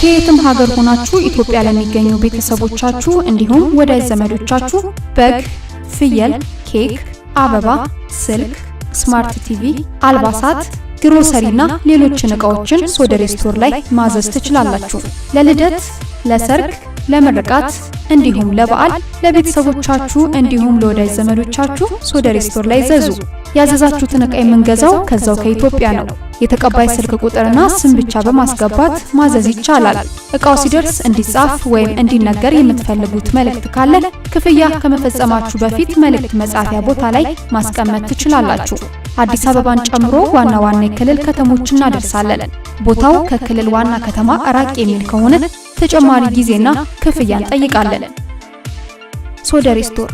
ከየትም ሀገር ሆናችሁ ኢትዮጵያ ለሚገኙ ቤተሰቦቻችሁ እንዲሁም ወዳጅ ዘመዶቻችሁ በግ፣ ፍየል፣ ኬክ፣ አበባ፣ ስልክ፣ ስማርት ቲቪ፣ አልባሳት፣ ግሮሰሪና ሌሎችን ዕቃዎችን ሶደሬ ስቶር ላይ ማዘዝ ትችላላችሁ። ለልደት፣ ለሰርግ፣ ለምርቃት እንዲሁም ለበዓል ለቤተሰቦቻችሁ እንዲሁም ለወዳጅ ዘመዶቻችሁ ሶደሬ ስቶር ላይ ዘዙ። ያዘዛችሁትን ዕቃ የምንገዛው ከዛው ከኢትዮጵያ ነው። የተቀባይ ስልክ ቁጥርና ስም ብቻ በማስገባት ማዘዝ ይቻላል። ዕቃው ሲደርስ እንዲጻፍ ወይም እንዲነገር የምትፈልጉት መልእክት ካለ ክፍያ ከመፈጸማችሁ በፊት መልእክት መጻፊያ ቦታ ላይ ማስቀመጥ ትችላላችሁ። አዲስ አበባን ጨምሮ ዋና ዋና የክልል ከተሞች እናደርሳለን። ቦታው ከክልል ዋና ከተማ ራቅ የሚል ከሆነ ተጨማሪ ጊዜና ክፍያ እንጠይቃለን። ሶደሬ ስቶር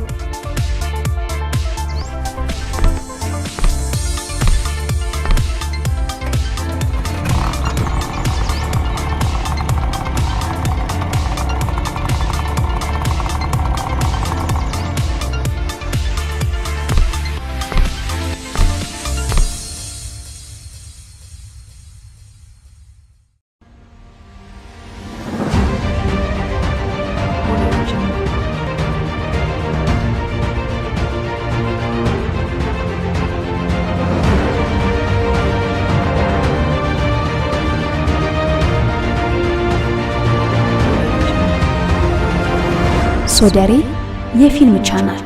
ሶደሬ የፊልም ቻናል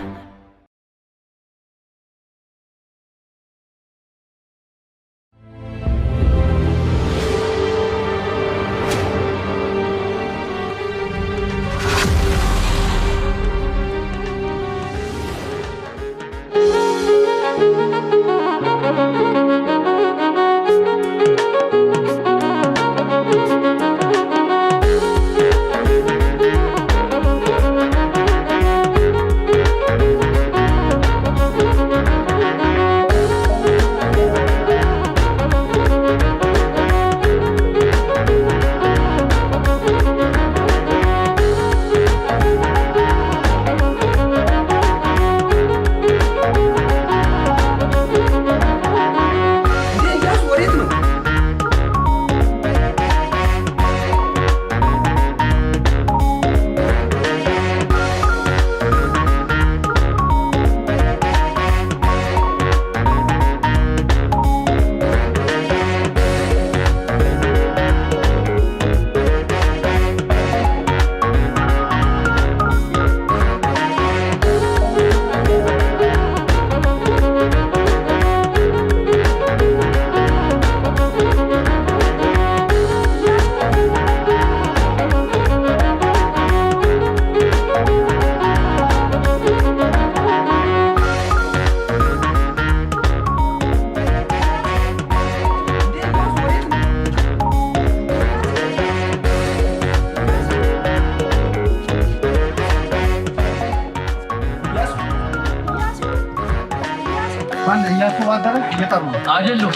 አይደለም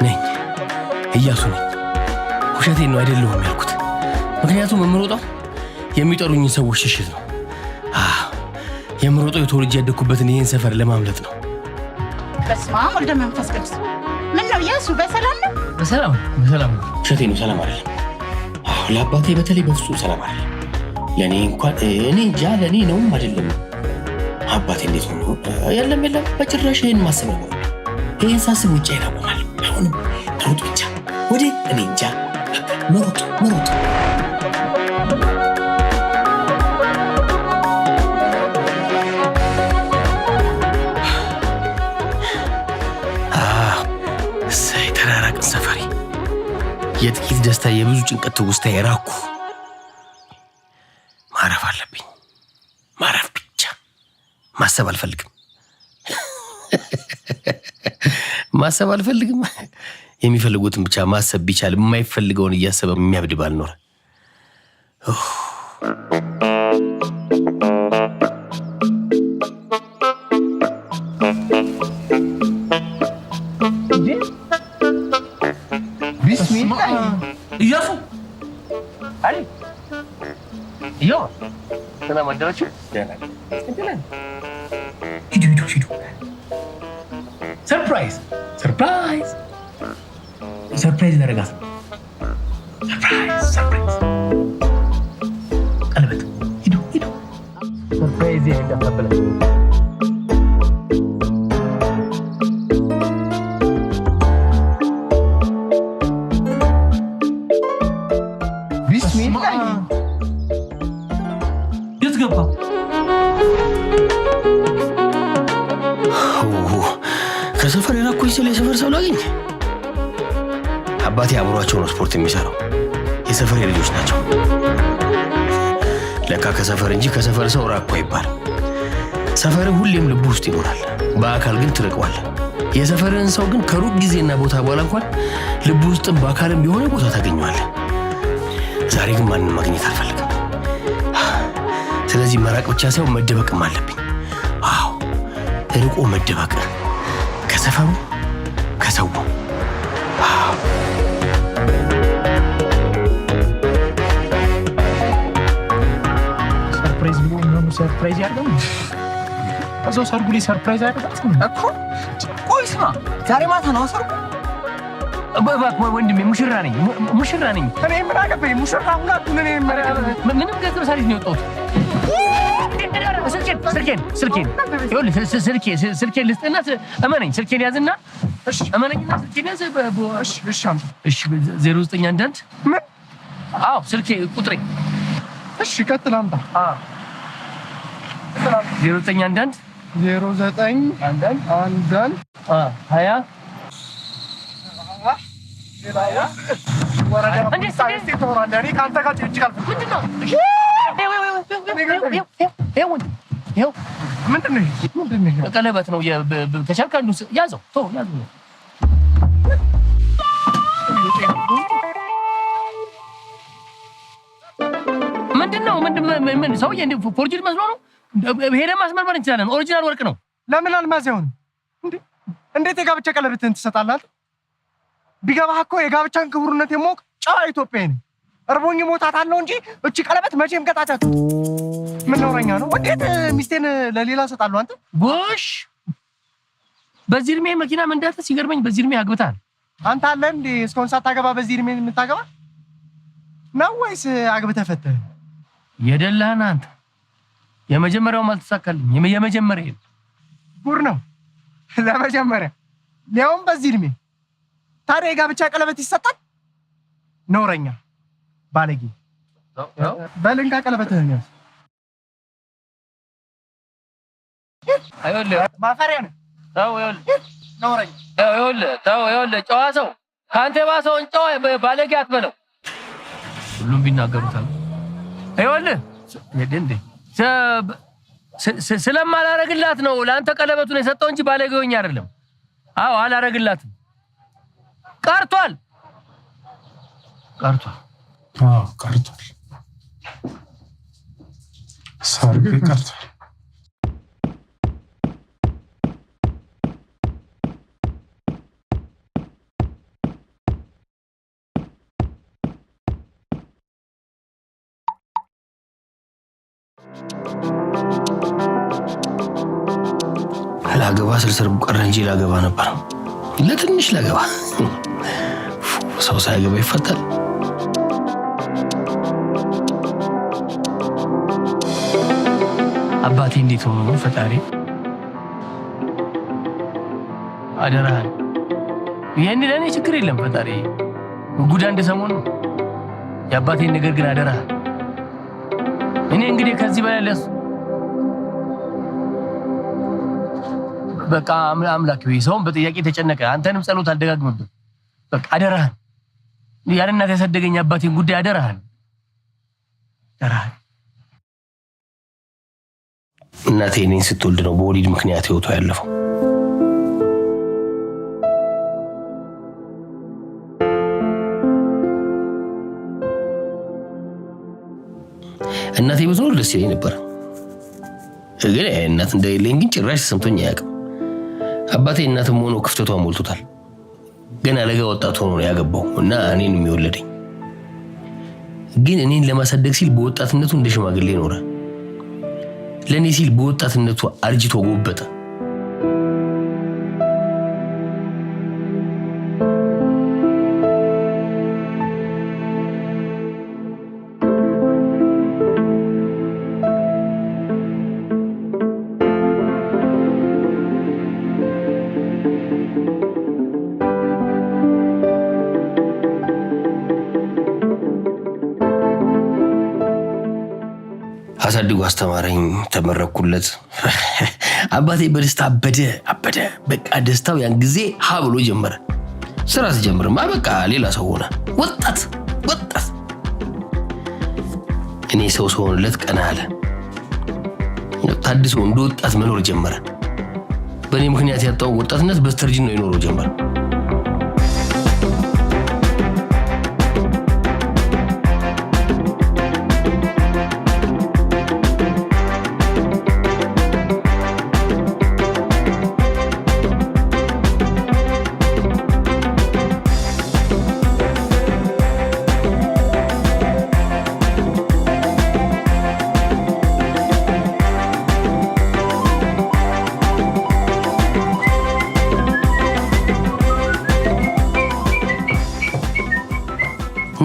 ነኝ ኢያሱ ነኝ። ውሸቴን ነው አይደለም ያልኩት። ምክንያቱም የምሮጠው የሚጠሩኝ ሰዎች ሽሽት ነው። የምሮጠው የተወልጄ ያደኩበትን ይሄን ሰፈር ለማምለጥ ነው። በስመ አብ ወልደ መንፈስ ቅዱስ። ምን ነው ኢያሱ በሰላም ነው? በሰላም ውሸቴን ነው። ሰላም አይደለም። ለአባቴ በተለይ በፍጹም ሰላም አይደለም። ለኔ እንኳን እኔ እንጃ ለኔ ነው አይደለም። አባቴ እንዴት ሆኖ የለም በጭራሽ ይሄን ማሰብ ነው። ይሄን ሳስብ ውጪ ይራቆማል። አሁንም ሩጥ ብቻ ወዴ እኔ እንጃ። መሮጥ ተራራቅን ሰፈሪ። የጥቂት ደስታ የብዙ ጭንቀት ትውስታ የራኩ ማረፍ አለብኝ። ማረፍ ብቻ ማሰብ አልፈልግም። ማሰብ አልፈልግም። የሚፈልጉትን ብቻ ማሰብ ቢቻል የማይፈልገውን እያሰበ የሚያብድ ባልኖር። ቢስሚላህ ኢያሱ አይ ዮ ሰላም አደራችሁ። ሂዱ ሰርፕራይዝ ሰርፕራይዝ ላደርጋት። ሰርፕራይዝ ቢስሚላህ የትገባ ከሰፈር የራኩኝ ስለ የሰፈር ሰው ላገኝ አባቴ አብሯቸው ነው ስፖርት የሚሰራው የሰፈር ልጆች ናቸው ለካ ከሰፈር እንጂ ከሰፈር ሰው ራኩ አይባል ሰፈር ሁሌም ልብ ውስጥ ይኖራል በአካል ግን ትርቀዋል የሰፈርን ሰው ግን ከሩቅ ጊዜና ቦታ በኋላ እንኳን ልብ ውስጥም በአካልም ቢሆን ቦታ ታገኘዋለህ ዛሬ ግን ማንንም ማግኘት አልፈልግም ስለዚህ መራቅ ብቻ ሳይሆን መደበቅም አለብኝ አዎ ርቆ መደበቅ ከሰፈሩ ከሰው ሰርፕራይዝ ነው ሰርፕራይዝ ያለው አዞ ሰርጉ ላይ ሰርፕራይዝ አደረጋችሁ እኮ ቆይ ስማ ዛሬ ማታ ነው ሰርጉ ወንድሜ ሙሽራ ነኝ እኔ ምን አገባኝ ሙሽራ ሁላ ምንም ገንዘብ ሳልይዝ ነው የወጣሁት ስልኬን ልስጥና እመነኝ ስልኬን ያዝና እመነኝና ስልኬን ያዝ እሺ 0911 ምን አዎ ስልኬ ቁጥሬ እሺ ቀጥል አምጣ 0911 ቀለበት ነው ከቻልክ አንዱ ያዘው ያዘው ምንድነው ምን ሰውዬ ፎርጅድ መስሎ ነው ሄደን ማስመርመር እንችላለን ኦሪጂናል ወርቅ ነው ለምን አልማዝ ይሆን እንዴት የጋብቻ ቀለበትን ትሰጣለህ ቢገባህ እኮ የጋብቻን ክቡርነት የሞቅ ጨዋ ኢትዮጵያዊ ነኝ እርቦኝ ሞታታለሁ እንጂ እቺ ቀለበት መቼም ቀጣጫት ምን ነውረኛ ነው እንዴት ሚስቴን ለሌላ ሰጣለሁ አንተ ጎሽ በዚህ እድሜ መኪና መንዳት ሲገርመኝ በዚህ እድሜ አግብታል አንተ አለ እንዴ እስካሁን ሳታገባ በዚህ እድሜ የምታገባ ነው ወይስ አግብተህ ፈተህ የደላና አንተ የመጀመሪያው ማልተሳካልኝ የመጀመሪያ ጉር ነው ለመጀመሪያ ሊያውም በዚህ እድሜ ታዲያ የጋብቻ ቀለበት ይሰጣል ነውረኛ ባለጌ በልንካ ቀለበትህን ያዝ አይወለ ማፈሪያ ነው ነውረኛ አይወለ ጨዋ ሰው ካንተ ባሰውን ጨዋ ባለጌ አትበለው ሁሉም ቢናገሩታል አይወለ እንዴ ስለማላረግላት ነው ለአንተ ቀለበቱን የሰጠው እንጂ ባለጌውኝ አይደለም አዎ አላረግላትም ቀርቷል ሰርግ ቀርቷል ላገባ ስልሰርጉ ቀረ እንጂ ላገባ ነበር ለትንሽ ላገባ ሰው ሳይገባ ይፈታል አባቴ እንዴት ሆኖ ፈጣሪ አደራህ ይሄን ለኔ ችግር የለም ፈጣሪ ጉዳ እንደሰሞን ነው የአባቴን ነገር ግን አደራህ እኔ እንግዲህ ከዚህ በላይ ለሱ በቃ አምላክ ወይ ሰውን በጥያቄ ተጨነቀ አንተንም ጸሎት አልደጋግምብህ በቃ አደራህ ያለና ተሰደገኝ አባቴን ጉዳይ አደራህ እናቴ እኔን ስትወልድ ነው በወሊድ ምክንያት ህይወቷ ያለፈው እናቴ ብትኖር ደስ ይለኝ ነበር ግን እናት እንደሌለኝ ግን ጭራሽ ተሰምቶኝ አያውቅም አባቴ እናትም ሆኖ ክፍተቷ ሞልቶታል ገና ለጋ ወጣት ሆኖ ነው ያገባው እና እኔን የሚወለደኝ ግን እኔን ለማሳደግ ሲል በወጣትነቱ እንደ ሽማግሌ ኖረ ለኔ ሲል በወጣትነቱ አርጅቶ ጎበጠ አሳድጎ አስተማረኝ ተመረኩለት አባቴ በደስታ አበደ በቃ ደስታው ያን ጊዜ ሀ ብሎ ጀመረ ስራ ሲጀምርማ በቃ ሌላ ሰው ሆነ ወጣት እኔ ሰው ሆነለት ቀና አለ ታድሶ እንደ ወጣት መኖር ጀመረ በእኔ ምክንያት ያጣው ወጣትነት በስተርጅና ነው ይኖረው ጀመረ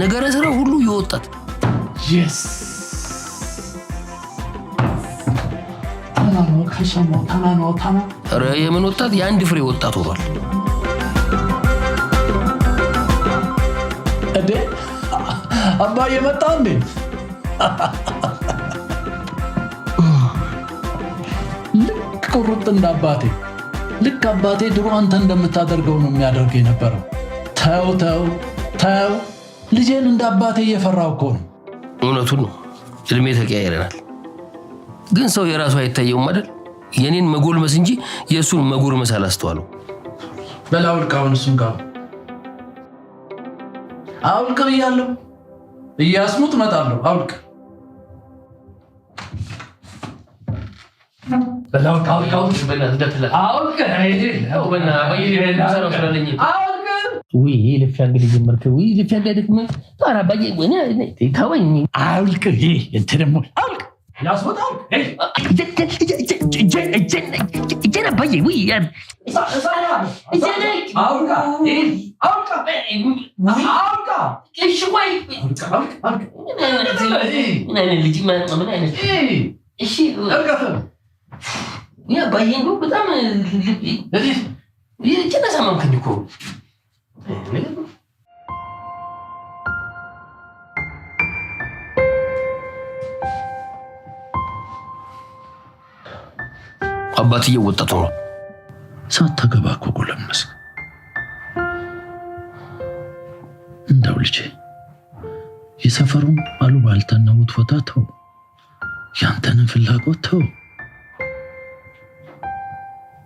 ነገረ ስራ ሁሉ ይወጣት yes ታናኖ ከሰሞ ታናኖ ኧረ የምን ወጣት የአንድ ፍሬ ወጣት ሆኗል እንዴ አባዬ መጣ እንዴ ልክ ቁርጥ እንዳባቴ ልክ አባቴ ድሮ አንተ እንደምታደርገው ነው የሚያደርገው የነበረው ተው ልጄን እንዳባቴ እየፈራው እኮ ነው እውነቱን ነው እድሜ ተቀያይረናል ግን ሰው የራሱ አይታየውም አይደል የኔን መጎልመስ እንጂ የሱን መጎርመስ አላስተዋለው በላውልቃውን እሱን ጋር አውልቅ ብያለሁ እያስሙት መጣለሁ አውልቅ በላውልቃው ውይ ልፍያ እንግዲህ ጀመርክ ውይ ልፍያ እንዳይደክም ታራ ባዬ ወና ታወኝ አውልቅ እንት ደግሞ አውልቅ ያስወጣው ጀና ባዬ ውይ አውልቃ እሺ ወይ ልጅ ምን አይነት እሺ ያ ባዬ ነው በጣም ጀና ሰማምከኝ እኮ አባትዬው ወጣት ነው ሳታገባ እኮ ጎለመስክ እንደው ልጄ የሰፈሩን አሉባልታና ውትወታ ተው ያንተን ፍላጎት ተው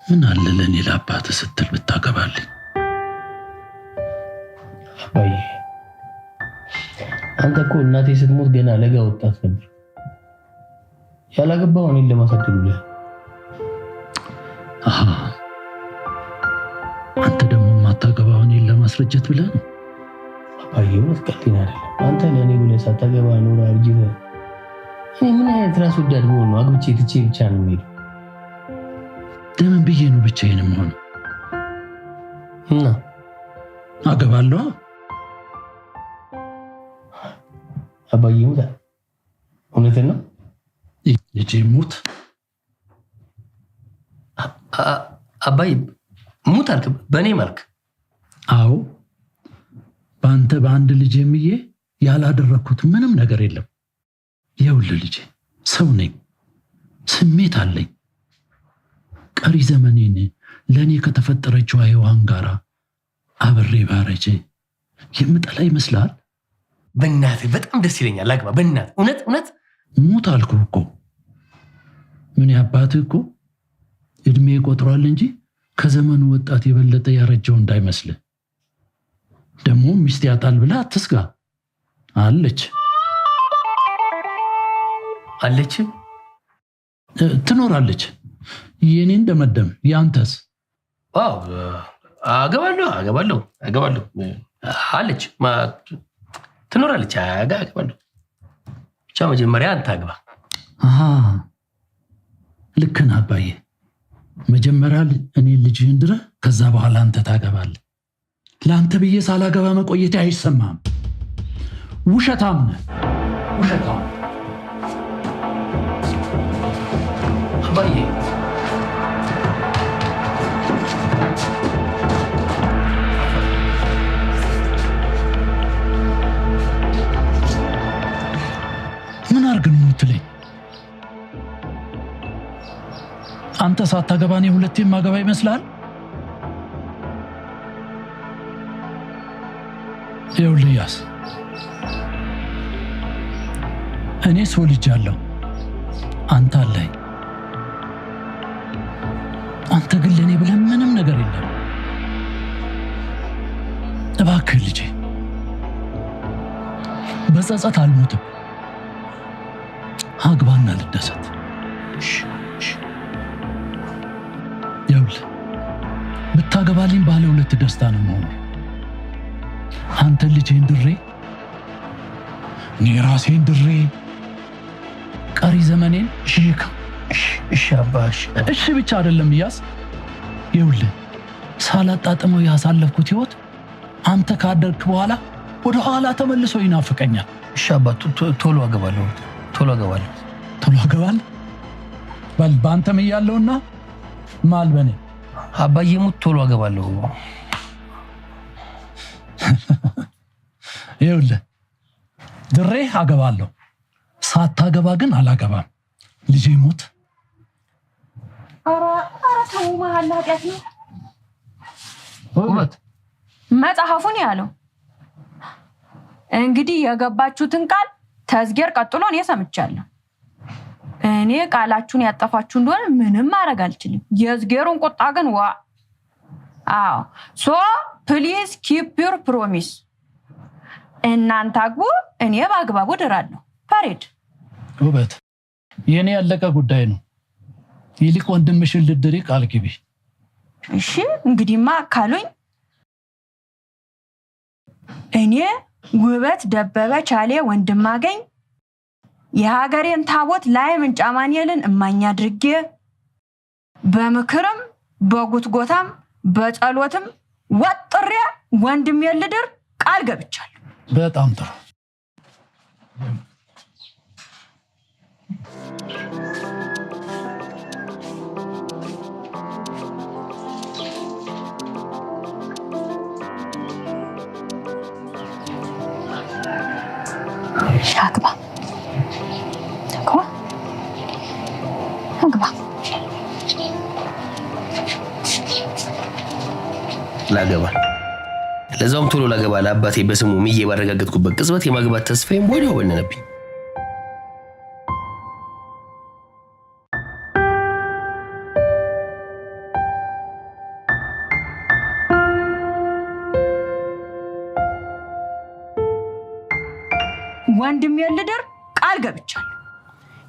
ምን አለ ለኔ ለአባት ስትል ብታገባልኝ አባዬ አንተ እኮ እናቴ ስትሞት ገና ለጋ ወጣት ነበር ያላገባው እኔን ለማሳደግ ብለህ አንተ ደግሞ ማታገባው እኔን ለማስረጀት ብለህ ነው አባዬ ወስቀልኝ አይደለም አንተ ለኔ ብለህ ሳታገባ ኖር አርጅተ እኔ ምን አይነት ራስ ወዳድ መሆን ነው አግብቼ ትቼ ብቻ ነው የምሄደው ለምን ብዬ ነው ብቻዬን የምሆነው እና አገባለሁ አባዬ ሙታ እውነቴን ነው ልጄ ሙት አባዬ ሙት አልክ በእኔ መልክ አዎ በአንተ በአንድ ልጅ የሚዬ ያላደረኩት ምንም ነገር የለም ይኸውልህ ልጄ ሰው ነኝ ስሜት አለኝ ቀሪ ዘመኔን ለእኔ ከተፈጠረችው ሔዋን ጋር አብሬ ባረጀ የምጠላ ይመስላል በእናትህ በጣም ደስ ይለኛል አግባ በእናትህ እውነት ሙት አልኩህ እኮ ምን ያባትህ እኮ እድሜ ቆጥሯል እንጂ ከዘመኑ ወጣት የበለጠ ያረጀው እንዳይመስልህ ደግሞ ሚስት ያጣል ብለህ አትስጋ አለች ትኖራለች የኔ እንደመደም ያንተስ አገባለሁ አለች ትኖራለች አገባለሁ ብቻ መጀመሪያ አንተ አግባ ልክ ነህ አባዬ መጀመሪያ እኔ ልጅህን ድረህ ከዛ በኋላ አንተ ታገባለህ ለአንተ ብዬ ሳላገባ መቆየቴ አይሰማም ውሸታም ነህ ውሸታም አባዬ ምን አርግ ነው የምትለኝ አንተ ሳታገባ እኔ ሁለቴም ማገባ ይመስላል? ይኸውልህ ያስ እኔ ሰው ልጅ አለው አንተ አለኝ። አንተ ግን ለኔ ብለህ ምንም ነገር የለም። እባክህ ልጄ በጸጸት አልሞትም። አግባና ልደሰት። ይኸውልህ ብታገባልኝ ባለ ሁለት ደስታ ነው የምሆነው። አንተ ልጄን ድሬ እኔ ራሴን ድሬ ቀሪ ዘመኔን እሺ አባሽ እሺ ብቻ አይደለም እያስ ይኸውልህ ሳላጣጥመው ያሳለፍኩት ህይወት አንተ ካደርክ በኋላ ወደ ኋላ ተመልሶ ይናፍቀኛል። እሺ አባ ቶሎ አገባለሁ። በል በአንተም እያለውና ማልበኔ አባዬ ሙት ቶሎ አገባለሁ። ይኸውልህ ድሬ አገባለሁ፣ ሳታገባ ግን አላገባም። ልጄ ሞት ኧረ ተው መሀል ኃጢአት ነው። ውበት መጽሐፉን ያለው እንግዲህ የገባችሁትን ቃል ተዝጌር ቀጥሎ እኔ ሰምቻለሁ። እኔ ቃላችሁን ያጠፋችሁ እንደሆነ ምንም ማድረግ አልችልም። የዝጌሩን ቁጣ ግን አዎ ሶ ፕሊዝ ኪፕ ዩር ፕሮሚስ። እናንተ አግቡ፣ እኔ በአግባቡ ድራለሁ። ፓሬድ ውበት የኔ ያለቀ ጉዳይ ነው። ይልቅ ወንድምሽን ልድሪ ቃል ግቢ። እሺ እንግዲህማ ካሉኝ እኔ ውበት ደበበ ቻሌ ወንድማገኝ የሀገሬን ታቦት ላይ ምንጫማኔልን እማኛ አድርጌ በምክርም በጉትጎታም በጸሎትም ወጥሬ ወንድሜን ልድር ቃል ገብቻለሁ። በጣም ጥሩ። አግባ ላገባ ለዛውም ቶሎ ላገባ ለአባቴ በስሙ ምዬ ባረጋገጥኩበት ቅጽበት የማግባት ተስፋዬም ወዲያው በነነብኝ። ወንድሜን ልድር ቃል ገብቻለሁ።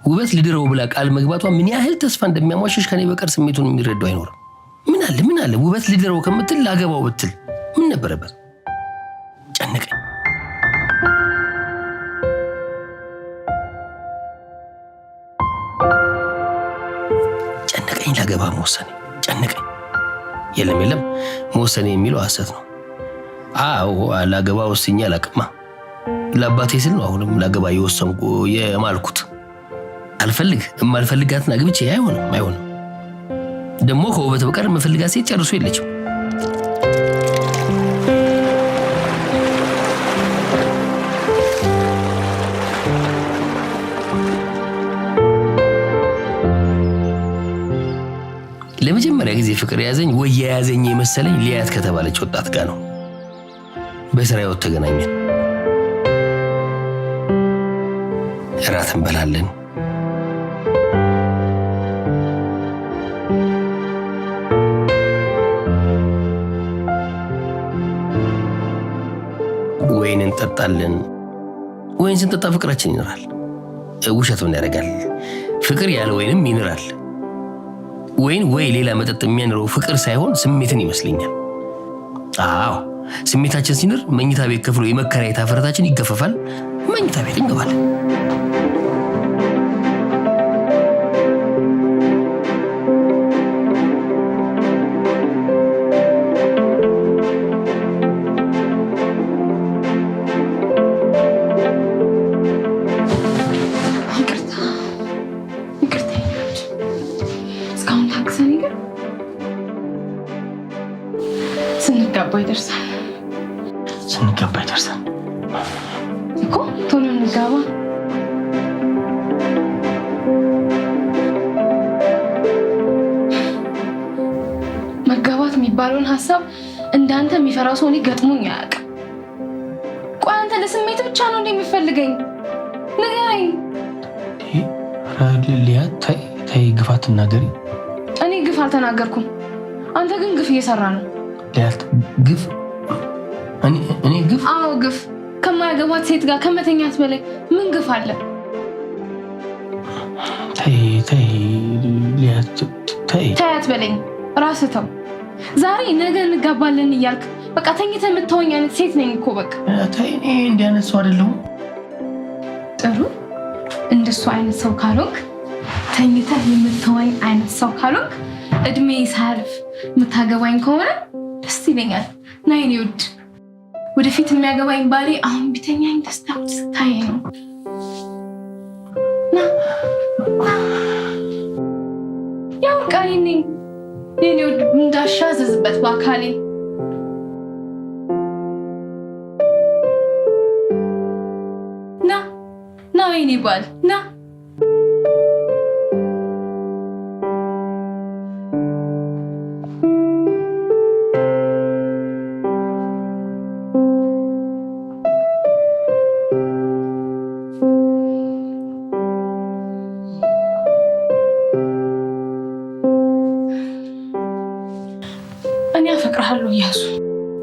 ውበት ልድረው ብላ ቃል መግባቷ ምን ያህል ተስፋ እንደሚያሟሽሽ ከኔ በቀር ስሜቱን የሚረዳው አይኖርም። ምን አለ ውበት ልድረው ከምትል ላገባው ብትል ምን ነበረበት? ጨነቀኝ ላገባ መወሰኔ ጨነቀኝ። የለም መወሰኔ የሚለው ሐሰት ነው። አዎ ላገባ ወስኜ አላቅማ። ለአባቴ ስል ነው አሁንም ላገባ የወሰንኩ የማልኩት። የማልፈልጋትን አግብቼ አይሆንም። ደግሞ ከውበት በቀር የምፈልጋት ሴት ጨርሶ የለችም። ለመጀመሪያ ጊዜ ፍቅር ያዘኝ ወይ የያዘኝ የመሰለኝ ሊያት ከተባለች ወጣት ጋር ነው። በስራ ህይወት ተገናኘን። እራት እንበላለን። ወይን እንጠጣለን። ወይን ስንጠጣ ፍቅራችን ይኖራል። ውሸት ምን ያደርጋል? ፍቅር ያለ ወይንም ይኖራል። ወይን ወይ ሌላ መጠጥ የሚያኖረው ፍቅር ሳይሆን ስሜትን ይመስለኛል። አዎ ስሜታችን ሲኖር መኝታ ቤት ከፍሎ የመከራየት አፈረታችን ይገፈፋል። መኝታ ቤት እንገባለን። ስንጋባ ይደርሳል እኮ ቶሎ እንጋባ። የሚባለውን ሐሳብ እንዳንተ የሚፈራው ሰው እኔ ገጥሞኝ አያውቅም። ቆይ አንተ ለስሜት ብቻ ነው እንደሚፈልገኝ ንገረኝ። ሊያ ተይ ግፍ አትናገሪ። እኔ ግፍ አልተናገርኩም። አንተ ግን ግፍ እየሰራ ነው። ሊያ ግፍ? እኔ ግፍ? አዎ ግፍ። ከማያገባት ሴት ጋር ከመተኛት በላይ ምን ግፍ አለ? ተይ ሊያ ተይ አትበለኝ። ራስህ ተው። ዛሬ ነገ እንጋባለን እያልክ በቃ ተኝተህ የምትተወኝ አይነት ሴት ነኝ እኮ በቃ። ተይ እኔ እንዲህ አይነት ሰው አይደለሁም። ጥሩ እንደሱ አይነት ሰው ካልሆንክ ተኝተህ የምትተወኝ አይነት ሰው ካልሆንክ እድሜ ሳያልፍ የምታገባኝ ከሆነ ደስ ይለኛል። ና የኔ ውድ ወደፊት የሚያገባኝ ባሌ አሁን ቢተኛኝ ደስታው ስታይ ነው። ያው ቃሌ ነኝ የኔ ውድ እንዳሻዘዝበት በአካሌ ና የኔ ባል ና። እኔ አፈቅርሃለሁ እያሱ።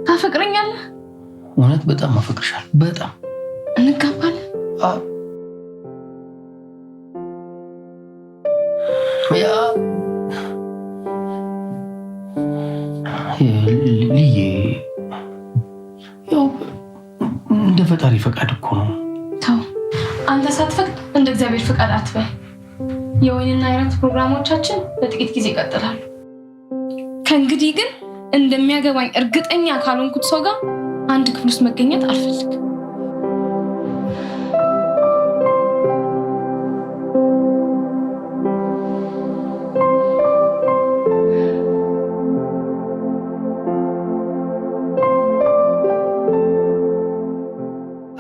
ታፈቅረኛለህ? እውነት በጣም አፈቅርሻለሁ። በጣም እንጋባለን? ያ ልዬ ያው እንደ ፈጣሪ ፈቃድ እኮ ነው። ተው አንተ ሳትፈቅድ እንደ እግዚአብሔር ፈቃድ አትበል። የወይንና የራት ፕሮግራሞቻችን ለጥቂት ጊዜ ይቀጥላሉ። ከእንግዲህ ግን እንደሚያገባኝ እርግጠኛ ካልሆንኩት ሰው ጋር አንድ ክፍል ውስጥ መገኘት አልፈልግም።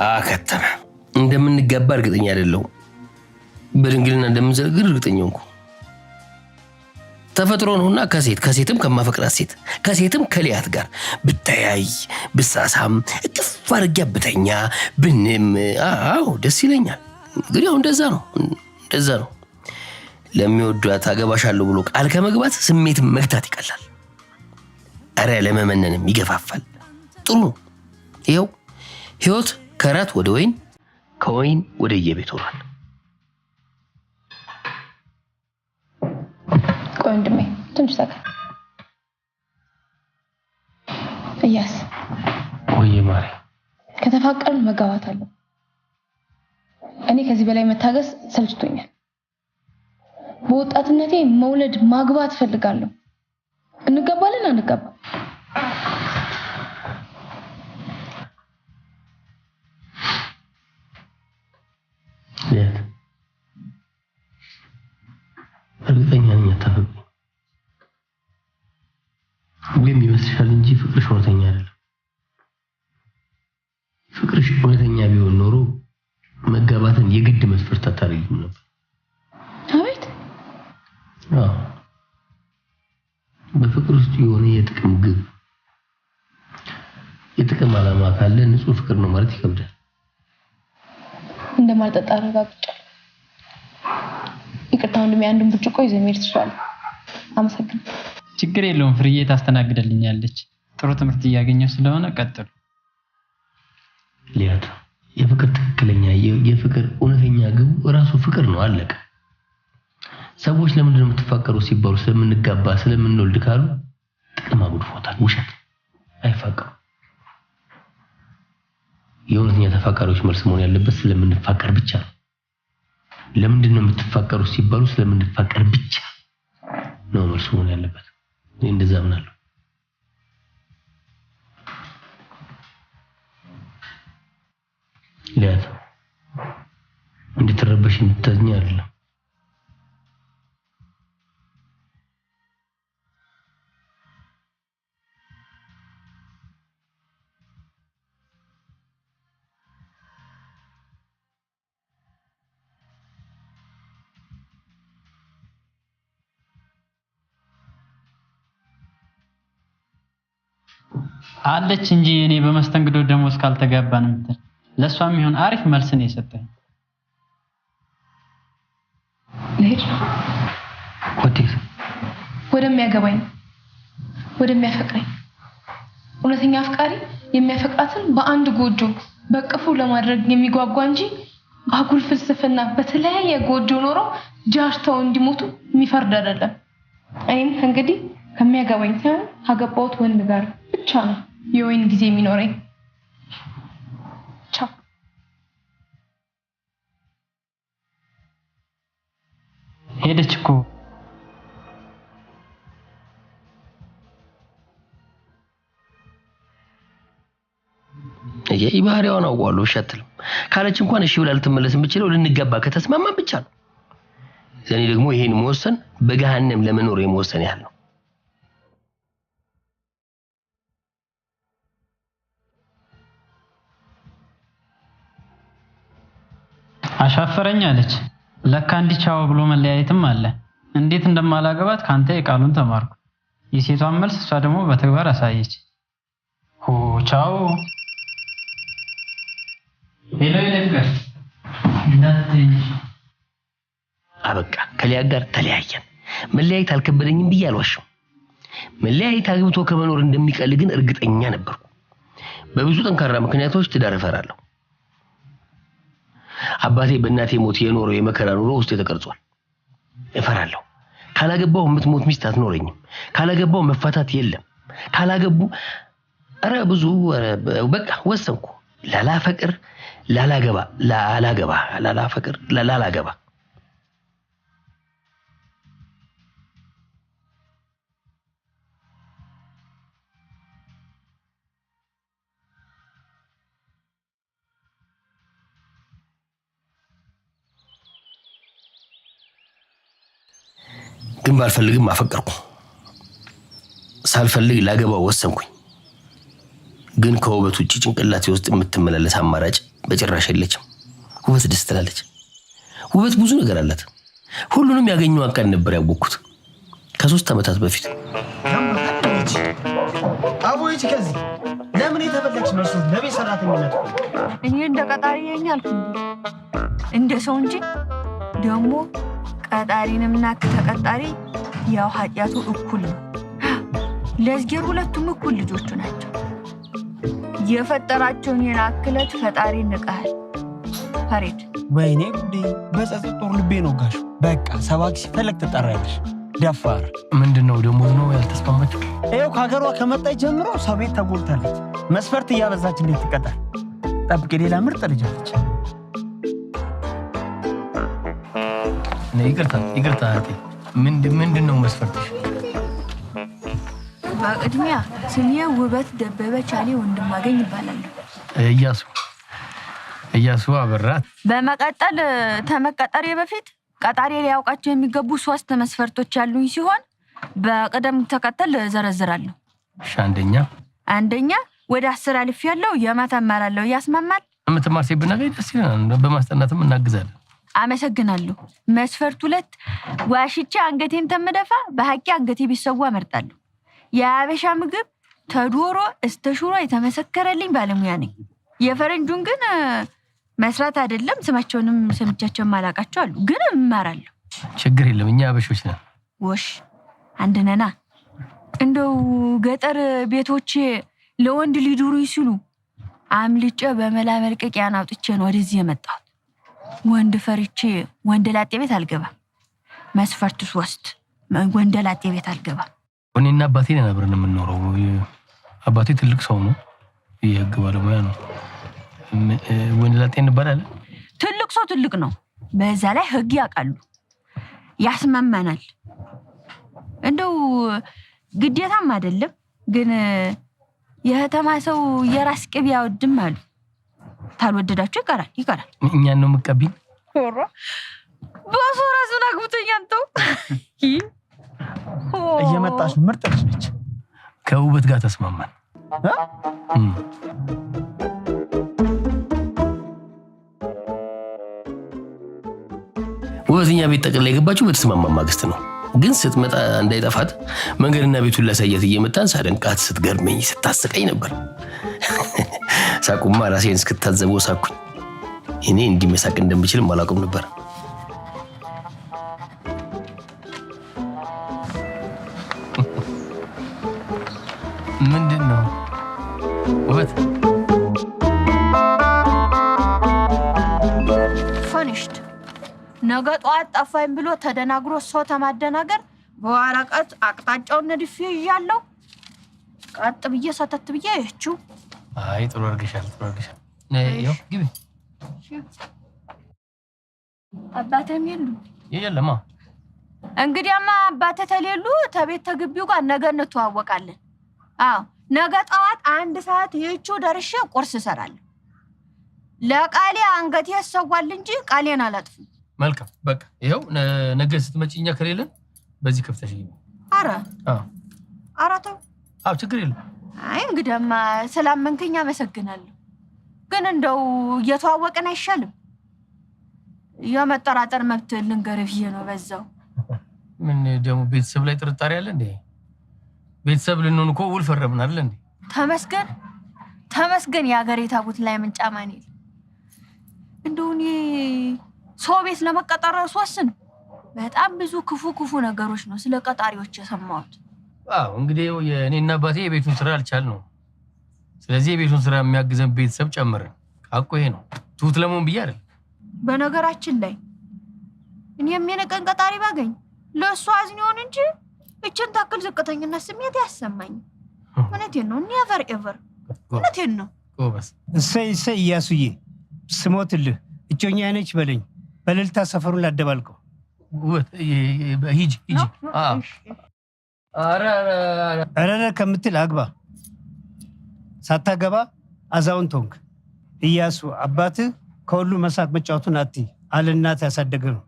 አከተመ። እንደምንጋባ እርግጠኛ አይደለሁም። በድንግልና እንደምንዘረግር እርግጠኛ ነኝ። ተፈጥሮ ነውና ከሴትም ከማፈቅራት ሴት ከሴትም ከሊያት ጋር ብታያይ ብሳሳም እቅፍ አድርጌ ብተኛ ብንም አዎ ደስ ይለኛል። እንግዲህ አሁን እንደዛ ነው። ለሚወዷት አገባሻለሁ ብሎ ቃል ከመግባት ስሜት መግታት ይቀላል። አረ ለመመነንም ይገፋፋል። ጥሩ ነው። ይኸው ህይወት ከራት ወደ ወይን ከወይን ወደ የቤት ሆኗል። ወንድሜ ትንሽ ተካ እያስ ወይ ማሪ ከተፋቀርን መጋባት አለ። እኔ ከዚህ በላይ መታገስ ሰልችቶኛል። በወጣትነቴ መውለድ ማግባት ፈልጋለሁ። እንጋባለን አንጋባ? እርግጠኛ ነኝ አታፈቅሪኝ። ወይም ይመስልሻል እንጂ ፍቅርሽ እውነተኛ አይደለም። ፍቅርሽ እውነተኛ ቢሆን ኖሮ መጋባትን የግድ መስፈርት አታደርጊም ነበር። አቤት። በፍቅር ውስጥ የሆነ የጥቅም ግብ የጥቅም ዓላማ ካለ ንጹህ ፍቅር ነው ማለት ይከብዳል። እንደማልጠጣ አረጋግጫለሁ። ይቅርታ ወንድሜ፣ አንዱን ብርጭቆ ይዘህ መሄድ ትችላለህ። አመሰግናለሁ። ችግር የለውም። ፍርዬ ታስተናግደልኛለች። ጥሩ ትምህርት እያገኘሁ ስለሆነ ቀጥሉ። ሊያት የፍቅር ትክክለኛ የፍቅር እውነተኛ ግቡ ራሱ ፍቅር ነው። አለቀ። ሰዎች ለምንድን ነው የምትፋቀሩ ሲባሉ ስለምንጋባ ስለምንወልድ ካሉ ጥቅም አጉድፎታል። ውሸት አይፋቀሩ። የእውነተኛ ተፋቃሪዎች መልስ መሆን ያለበት ስለምንፋቀር ብቻ ነው። ለምንድን ነው የምትፋቀሩ ሲባሉ ስለምንፋቀር ብቻ ነው መልስ መሆን ያለበት። እኔ እንደዛ ምናለሁ። ሊያት እንድትረበሽ እንድታዝኝ አይደለም። አለች እንጂ እኔ በመስተንግዶ ደሞዝ ካልተጋባን እንትን ለሷም ይሁን አሪፍ መልስ ነው የሰጠኝ። ልሄድ ወዴት? ወደሚያገባኝ ወደሚያፈቅረኝ። እውነተኛ አፍቃሪ የሚያፈቅራትን በአንድ ጎጆ በቅፉ ለማድረግ የሚጓጓ እንጂ አጉል ፍልስፍና በተለያየ ጎጆ ኖሮ ጃርተው እንዲሞቱ የሚፈርድ አይደለም። እኔም እንግዲህ ከሚያገባኝ ሳይሆን ካገባሁት ወንድ ጋር ብቻ ነው የወይን ጊዜ የሚኖረኝ። ቻው። ሄደች እኮ። ባህሪዋን አውቀዋለሁ። እሺ አትልም ካለች እንኳን እሺ ብላ ልትመለስ የምችለው ልንገባ ከተስማማን ብቻ ነው። እኔ ደግሞ ይሄን መወሰን በገሃነም ለመኖር የመወሰን ያህል ነው። አሻፈረኝ አለች። ለካ እንዲህ ቻው ብሎ መለያየትም አለ። እንዴት እንደማላገባት ካንተ የቃሉን ተማርኩ። የሴቷን መልስ እሷ ደግሞ በተግባር አሳየች። ቻው። ሄሎ ይለቀስ እንዳትኝ። አበቃ ከሊያ ጋር ተለያየን። መለያየት አልከበደኝም ብዬ አልዋሽም። መለያየት አግብቶ ከመኖር እንደሚቀል ግን እርግጠኛ ነበርኩ። በብዙ ጠንካራ ምክንያቶች ትዳር እፈራለሁ። አባቴ በእናቴ ሞት የኖረው የመከራ ኑሮ ውስጥ ተቀርጿል። እፈራለሁ። ካላገባው የምትሞት ሚስት አትኖረኝም። ካላገባው መፋታት የለም። ካላገቡ ብዙ በቃ ወሰንኩ። ላላፈቅር ላላገባ ግን ባልፈልግም አፈቀርኩ። ሳልፈልግ ላገባው ወሰንኩኝ። ግን ከውበት ውጪ ጭንቅላቴ ውስጥ የምትመላለስ አማራጭ በጭራሽ የለችም። ውበት ደስ ትላለች። ውበት ብዙ ነገር አላት። ሁሉንም ያገኘው አቀን ነበር ያወቅኩት ከ3 ዓመታት በፊት። አቦይቺ ከዚህ ለምን የተበለች መስሎ ለቤት ሰራተኝነት እኔ እንደ ቀጣሪ ያኛልኩ እንደ ሰው እንጂ ደግሞ ቀጣሪንምና ተቀጣሪ ያው ኃጢያቱ እኩል ነው። ለዝጌር ሁለቱም እኩል ልጆቹ ናቸው። የፈጠራቸውን የናክለት ፈጣሪ ንቃል ፈሪድ። ወይኔ ጉዴ በጸጸት ጦር ልቤ ነው ጋሽ። በቃ ሰባክ ሲፈለግ ትጠራለሽ። ደፋር ምንድነው ደግሞ ነው ያልተስማማችሁ? ይኸው ከሀገሯ ከመጣች ጀምሮ ሰው ቤት ተጎልታለች። መስፈርት እያበዛች እንዴት ትቀጣል? ጠብቄ ሌላ ምርጥ ልጅ አለች። ይቅርታ አርቴ ምንድነው መስፈርትሽ? በቅድሚያ ስሜ ውበት ደበበ ቻሌ ወንድማገኝ ይባላል። እያሱ አበራት። በመቀጠል ተመቀጠሬ በፊት ቀጣሪ ሊያውቃቸው የሚገቡ 3 መስፈርቶች ያሉኝ ሲሆን በቅደም ተከተል ዘረዝራለሁ። አንደኛ ወደ 10 አልፍ ያለው የማታ እማራለሁ። ያስማማል? የምትማር ሴት ብናገኝ ደስ ይለናል። በማስጠናትም እናግዛለን። አመሰግናለሁ። መስፈርት 2 ዋሽቼ አንገቴን ተመደፋ በሐቂ አንገቴ ቢሰዋ እመርጣለሁ። የአበሻ ምግብ ተዶሮ እስከ ሽሮ የተመሰከረልኝ ባለሙያ ነኝ። የፈረንጁን ግን መስራት አይደለም ስማቸውንም ሰምቻቸው ማላቃቸው አሉ፣ ግን እማራለሁ። ችግር የለም እኛ አበሾች ነን። ወሽ አንድነና እንደው ገጠር ቤቶች ለወንድ ሊዱሩኝ ሲሉ አምልጬ በመላ መልቀቂያን አውጥቼ ነው ወደዚህ የመጣሁት። ወንድ ፈርቼ ወንድ ላጤ ቤት አልገባም። መስፈርት 3 ወንድ ላጤ ቤት አልገባም። እኔና አባቴ ነን አብረን የምንኖረው። አባቴ ትልቅ ሰው ነው፣ የህግ ባለሙያ ነው። ወንድ ላጤ እንባላለን። ትልቅ ሰው ትልቅ ነው፣ በዛ ላይ ህግ ያውቃሉ። ያስማማናል። እንደው ግዴታም አይደለም፣ ግን የህተማ ሰው የራስ ቅብ ያወድም አሉ። ታልወደዳችሁ ይቀራል። እኛን ነው የምትቀቢኝ? ሆራ በሶራሱን አግብቶኝ አንተው እየመጣሽ ምርጥ ልጅ ነች። ከውበት ጋር ተስማማን። ውበትኛ ቤት ጠቅልላ የገባችሁ በተስማማ ማግስት ነው። ግን ስትመጣ እንዳይጠፋት መንገድና ቤቱን ላሳያት እየመጣን ሳደንቃት ስትገርመኝ ስታስቀኝ ነበር። ሳቁማ ራሴን እስክታዘበው ሳኩኝ። እኔ እንዲህ መሳቅ እንደምችልም አላውቅም ነበር። ምንድነው ውበት? ፊኒሽድ። ነገ ጠዋት ጠፋኝ ብሎ ተደናግሮ ሰው ተማደናገር በወረቀት አቅጣጫውን ነድፌ ይያለው ቀጥ ብዬ ሰተት ብዬ እቺው። አይ ጥሩ አድርገሻል፣ ጥሩ አድርገሻል። ነይው ግቢ። አባቴም የሉ የለማ። እንግዲያማ አባቴ ተሌሉ ተቤት ተግቢው ጋር ነገ እንተዋወቃለን። አዎ ነገ ጠዋት 1 ሰዓት ይህቺው ደርሼ ቁርስ እሰራለሁ። ለቃሌ አንገቴ ያሰዋል እንጂ ቃሌን አላጥፍም። መልካም በቃ ይሄው ነገ ስትመጪኛ ከሌለን በዚህ ከፍተሽ ይሄ። ኧረ ተው። አዎ ችግር የለም። አይ እንግዲያማ ስላመንከኝ አመሰግናለሁ። ግን እንደው እየተዋወቅን አይሻልም? የመጠራጠር መብት ልንገርህ ብዬ ነው በዛው። ምን ደግሞ ቤተሰብ ላይ ጥርጣሬ አለ እንዴ? ቤተሰብ ልንሆን እኮ ውል ፈረምን አይደል እንዴ? ተመስገን ተመስገን። የሀገሬ ታቦት ላይ ምን ጫማኔ እንደው እኔ ሰው ቤት ለመቀጠር ስወስን በጣም ብዙ ክፉ ነገሮች ነው ስለ ቀጣሪዎች የሰማሁት። አዎ እንግዲህ የኔና አባቴ የቤቱን ስራ አልቻልነው። ስለዚህ የቤቱን ስራ የሚያግዘን ቤተሰብ ጨምረን አቆ ይሄ ነው ትሁት ለመሆን ብዬ አይደል። በነገራችን ላይ እኔ የሚነቀን ቀጣሪ ባገኝ ለእሱ አዝኜውን እንጂ እችን ታክል ዝቅተኝነት ስሜት ያሰማኝ። እውነቴን ነው። ኔቨር ኤቨር እውነቴን ነው። ጎበስ። እሰይ ኢያሱዬ ስሞትልህ እጮኛ ነች በለኝ። በልልታ ሰፈሩን ላደባልቀው። ሂጂ። አረ ከምትል አግባ። ሳታገባ አዛውንት ሆንክ። ኢያሱ አባትህ ከሁሉ መሳቅ መጫወቱን አትይ። አለ እናት ያሳደገ ነው።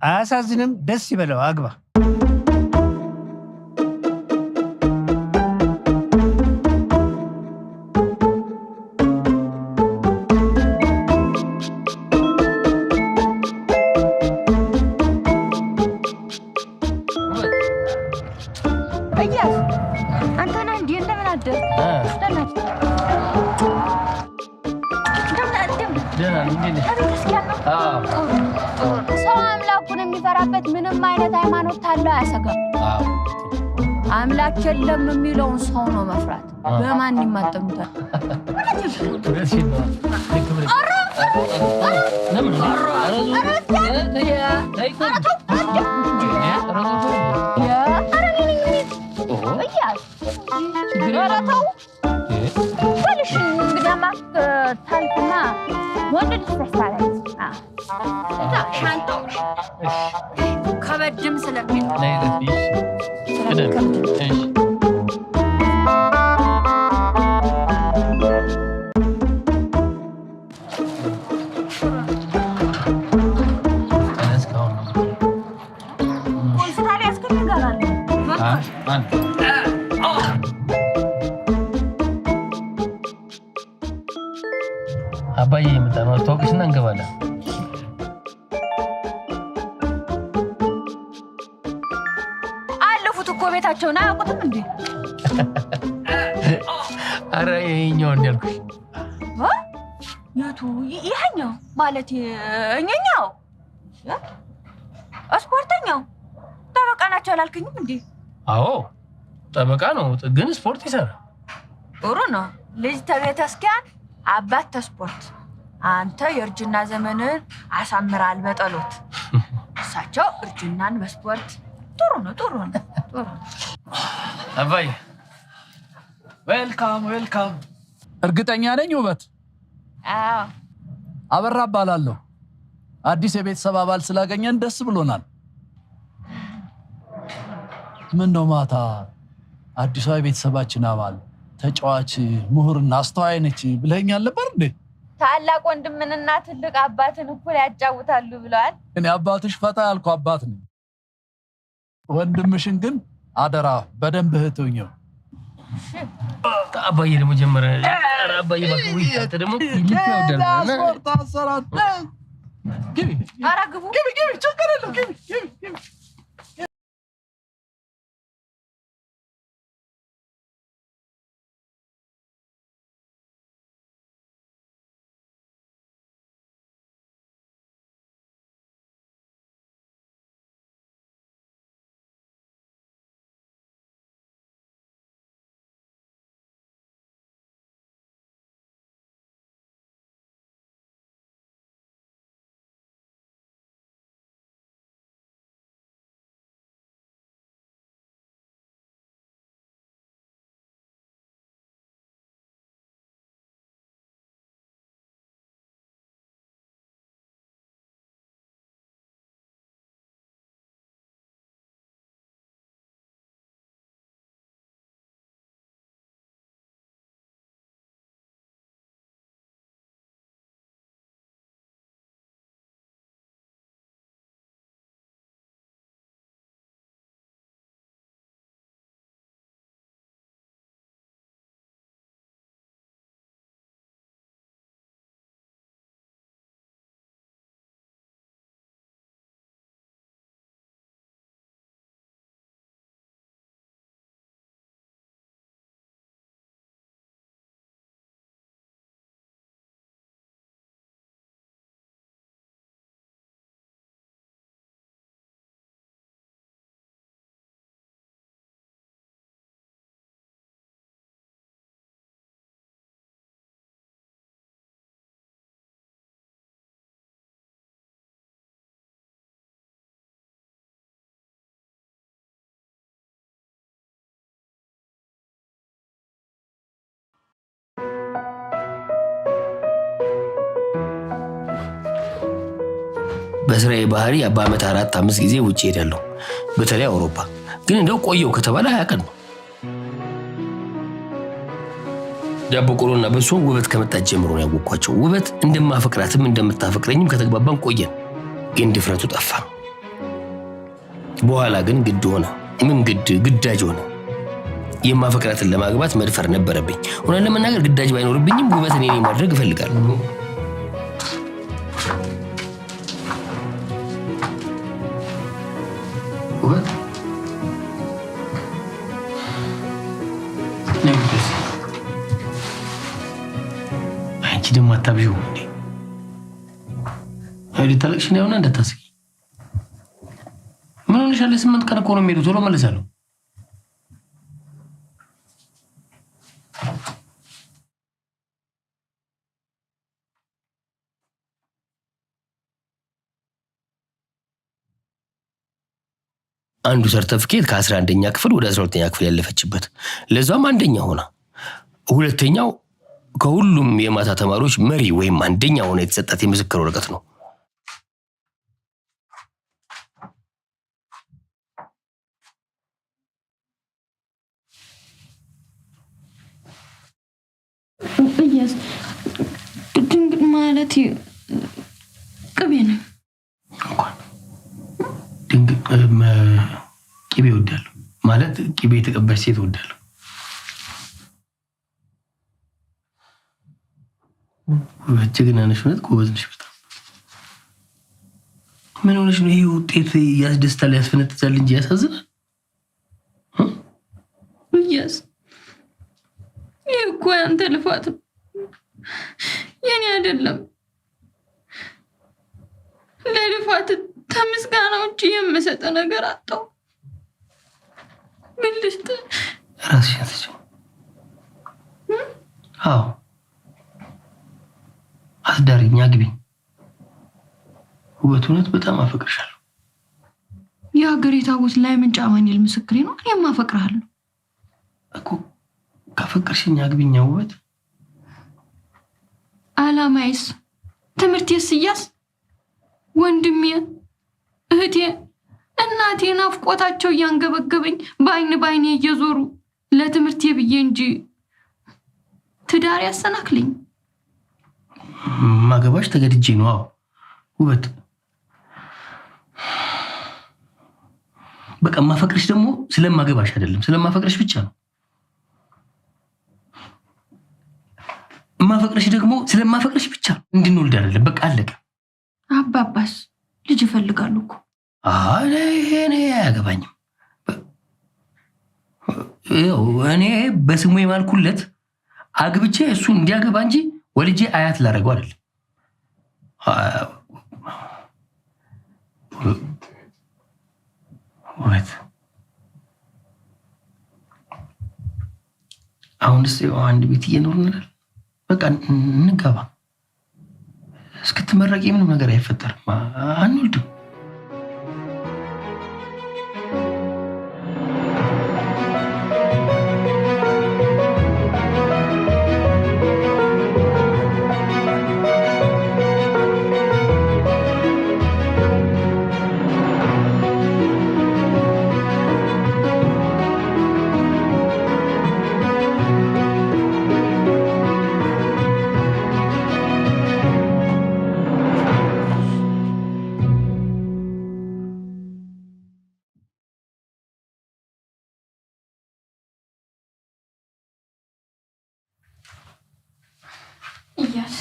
አያሳዝንም? ደስ ይበለው። አግባ። ሰው አምላኩን የሚፈራበት ምንም አይነት ሃይማኖት ታለው አያሰጋም። አምላክ የለም የሚለውን ሰው ነው መፍራት። በማን ይማጠኑታል? ታልክና ወንድ ልትፈሳለች ሻንጣዎች ከበድም ስለሚል አባዬ የመጣ ነው። አስተዋውቅሽና እንገባለን። አለፉት እኮ ቤታቸውን አያውቁትም እንዴ? አረ ይኸኛው እንዳልኩሽ። የቱ? ይኸኛው ማለት እኛኛው ስፖርተኛው ጠበቃ ናቸው አላልከኝም እንዴ? አዎ ጠበቃ ነው፣ ግን ስፖርት ይሰራል። ጥሩ ነው። ልጅ ተቤተክርስቲያን አባት ተስፖርት። አንተ የእርጅና ዘመንን አሳምራል በጠሎት። እሳቸው እርጅናን በስፖርት። ጥሩ ነው። አባዬ ዌልካም። እርግጠኛ ነኝ ውበት? አዎ አበራ እባላለሁ። አዲስ የቤተሰብ አባል ስላገኘን ደስ ብሎናል። ምን ነው ማታ አዲሷ የቤተሰባችን አባል ተጫዋች፣ ምሁርና አስተዋይ ነች ብለኸኛል ነበር እንዴ? ታላቅ ወንድምንና ትልቅ አባትን እኩል ያጫውታሉ ብለዋል። እኔ አባትሽ ፈታ ያልኩ አባት ነኝ። ወንድምሽን ግን አደራ በደንብ እህቱኝው። አባዬ ደግሞ ጀመረ። አባዬ ባክህ አንተ ደግሞ ስፖርት አሰራት ግቢ። ኧረ ግቡ። ችግር የለም ግቢ። በስራዬ ባህሪ በአመት 4-5 ጊዜ ውጭ ሄዳለሁ፣ በተለይ አውሮፓ። ግን እንደው ቆየው ከተባለ 20 ቀን ነው። ዳቦ ቆሎና በሶ ውበት ከመጣች ጀምሮ ነው ያወቅኳቸው። ውበት እንደማፈቅራትም እንደምታፈቅረኝም ከተግባባን ቆየን። ግን ድፍረቱ ጠፋ። በኋላ ግን ግድ ሆነ። ምን ግዳጅ ሆነ። የማፈቅራትን ለማግባት መድፈር ነበረብኝ። ሆነን ለመናገር ግዳጅ ባይኖርብኝም ውበት እኔ ማድረግ እፈልጋለሁ። ውበት አንቺ ደግሞ አታብዢው እንዴ? አይዲ ታለቅሽ ነው እና እንዳታስቂ። ምን ሆነሻል? 8 ቀን እኮ ነው የሚሄደው። ቶሎ መለሳለሁ። አንዱ ሰርተፍኬት ከ11ኛ ክፍል ወደ 12ኛ ክፍል ያለፈችበት ለዛም አንደኛ ሆና፣ ሁለተኛው ከሁሉም የማታ ተማሪዎች መሪ ወይም አንደኛ ሆና የተሰጣት የምስክር ወረቀት ነው። እያስ ድንግጥ ማለት ቅቤ ነው። ድንግጥ ቅቤ እወዳለሁ ማለት ቅቤ የተቀባች ሴት እወዳለሁ። ጀግና ነሽ፣ እውነት ጎበዝ ነሽ በጣም። ምን ሆነሽ ነው? ይሄ ውጤት ያስደስታል ያስፈነጥዛል እንጂ ያሳዝናል። እያስ ይህ እኮ ያንተ ልፋት ነው፣ የኔ አይደለም። ለልፋት ከምስጋና ውጭ የምሰጥ ነገር አጣው። ምን ልስጥ? ራስሽን ስጪው። አዎ አስዳሪኝ፣ አግቢኝ። ውበት እውነት በጣም አፈቅርሻለሁ። የሀገሬ ታቦት ላይ ምን ጫማኝል ምስክሬ ነው። እኔም አፈቅርሃለሁ እኮ። ካፈቅርሽኝ አግቢኝ ውበት። አላማይስ ትምህርቴስ እያስ ወንድሜ እህቴ እናቴ ናፍቆታቸው እያንገበገበኝ በአይኔ እየዞሩ ለትምህርቴ ብዬ እንጂ ትዳር ያሰናክልኝ። ማገባሽ ተገድጄ ነው። አዎ ውበት፣ በቃ ማፈቅርሽ ደግሞ ስለማገባሽ አይደለም፣ ስለማፈቅርሽ ብቻ ነው። ማፈቅርሽ ደግሞ ስለማፈቅርሽ ብቻ እንድንወልድ አይደለም። በቃ አለቀ። አባባስ ልጅ ይፈልጋሉ እኮ። እኔ አያገባኝም። እኔ በስሙ የማልኩለት አግብቼ እሱ እንዲያገባ እንጂ ወልጄ አያት ላደረገው አይደለም። ውበት አሁንስ አንድ ቤት እየኖርን አይደል? በቃ እንጋባ። እስክትመረቂ ምንም ነገር አይፈጠርም። አንወልድም። እያስ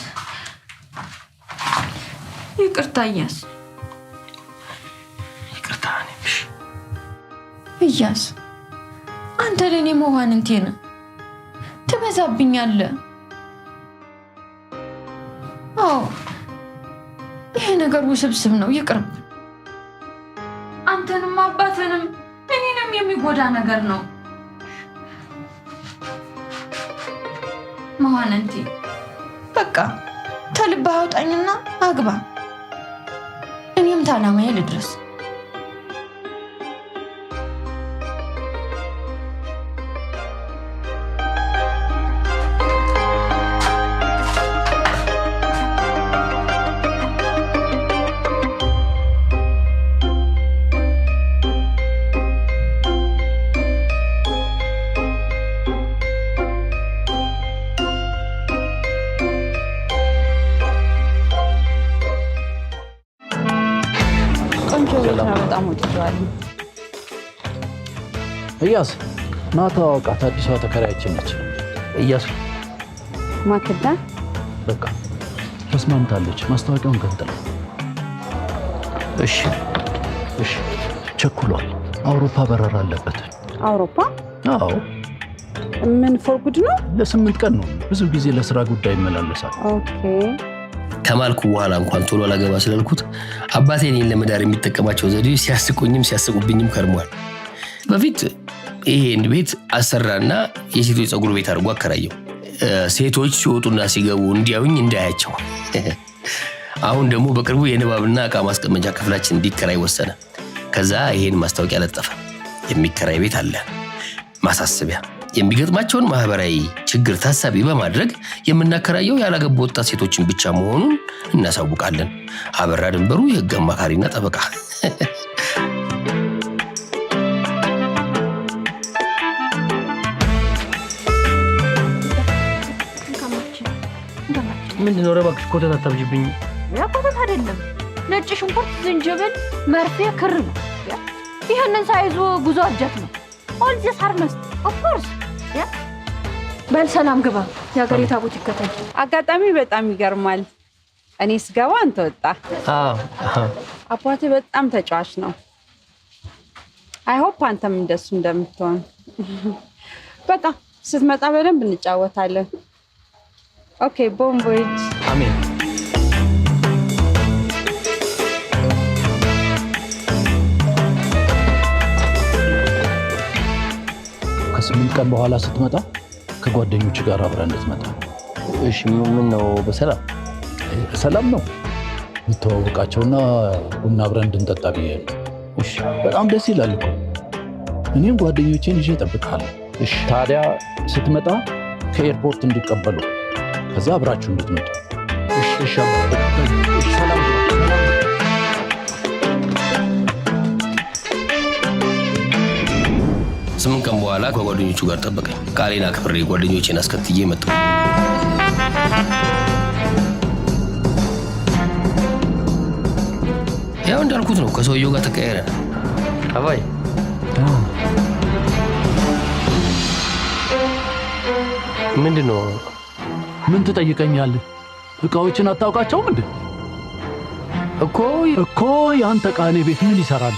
ይቅርታ፣ እያስ ይቅርታ። ነሽ እያስ አንተ ለኔ መሆን እንቴነ ትበዛብኛለህ። አዎ ይሄ ነገር ውስብስብ ነው፣ ይቅርብ። አንተንም አባትንም እኔንም የሚጎዳ ነገር ነው። መሆን እንቴ በቃ ተልባህ አውጣኝና አግባ። እኔም ታላማዬ ልድረስ። ቆንጆ ቤት ነው። በጣም ወድጄዋለሁ። እያስ ናታ አውቃት አዲሷ ተከራያችን ነች። እያሱ ማክዳ በቃ ተስማምታለች። ማስታወቂያውን ገንጥላ። እሺ ቸኩሏል። አውሮፓ በረራ አለበት። አውሮፓ? አዎ። ምን ፎር ጉድ ነው? ለ8 ቀን ነው። ብዙ ጊዜ ለስራ ጉዳይ ይመላለሳል። ኦኬ። ከማልኩ በኋላ እንኳን ቶሎ አላገባ ስላልኩት አባቴ እኔን ለመዳር የሚጠቀማቸው ዘዴዎች ሲያስቁኝም ሲያስቁብኝም ከርሟል። በፊት ይሄን ቤት አሰራና የሴቶች ፀጉር ቤት አድርጎ አከራየው። ሴቶች ሲወጡና ሲገቡ እንዲያዩኝ እንዳያቸው። አሁን ደግሞ በቅርቡ የንባብና ዕቃ ማስቀመጫ ክፍላችን እንዲከራይ ወሰነ። ከዛ ይሄን ማስታወቂያ ለጠፈ። የሚከራይ ቤት አለ። ማሳሰቢያ፣ የሚገጥማቸውን ማህበራዊ ችግር ታሳቢ በማድረግ የምናከራየው ያላገቡ ወጣት ሴቶችን ብቻ መሆኑን እናሳውቃለን። አበራ ድንበሩ የህግ አማካሪና ጠበቃ። ምንድን ነው እባክሽ? ኮተት አታብዥብኝ። ያ ኮተት አይደለም፣ ነጭ ሽንኩርት፣ ዝንጅብል፣ መርፌ፣ ክር ነው። ይሄንን ሳይዙ ጉዞ አጀት ነው። ኦል ዚስ ሃርነስ ኦፍ ኮርስ። ያ በሰላም ግባ። የሀገሬ ታቦት ይከተል። አጋጣሚ በጣም ይገርማል። እኔ ስገባ አንተ ወጣ። አባቴ በጣም ተጫዋች ነው። አይ ሆፕ አንተም እንደሱ እንደምትሆን። በቃ ስትመጣ በደንብ እንጫወታለን። ኦኬ፣ ቦን ቮይጅ። አሜን። ከ8 ቀን በኋላ ስትመጣ ከጓደኞች ጋር አብረን እንድትመጣ። እሺ። ምን ነው? በሰላም ነው የምትዋወቃቸውና ቡና አብረን እንድንጠጣ ብዬ ነው። እሺ። በጣም ደስ ይላል እኮ። እኔም ጓደኞቼን ይዤ እጠብቅሃለሁ። እሺ። ታዲያ ስትመጣ ከኤርፖርት እንዲቀበሉ፣ ከዛ አብራችሁ እንድትመጡ። እሺ። ሰላም። 8 ቀን በኋላ ከጓደኞቹ ጋር ጠበቀኝ። ቃሌን አክብሬ ጓደኞቼን አስከትዬ መጣሁ። ያው እንዳልኩት ነው፣ ከሰውየው ጋር ተቀያየረ። አባይ ምንድን ነው? ምን ትጠይቀኛለህ? እቃዎችን አታውቃቸውም እንዴ? እኮ ያንተ ዕቃ እኔ ቤት ምን ይሰራል?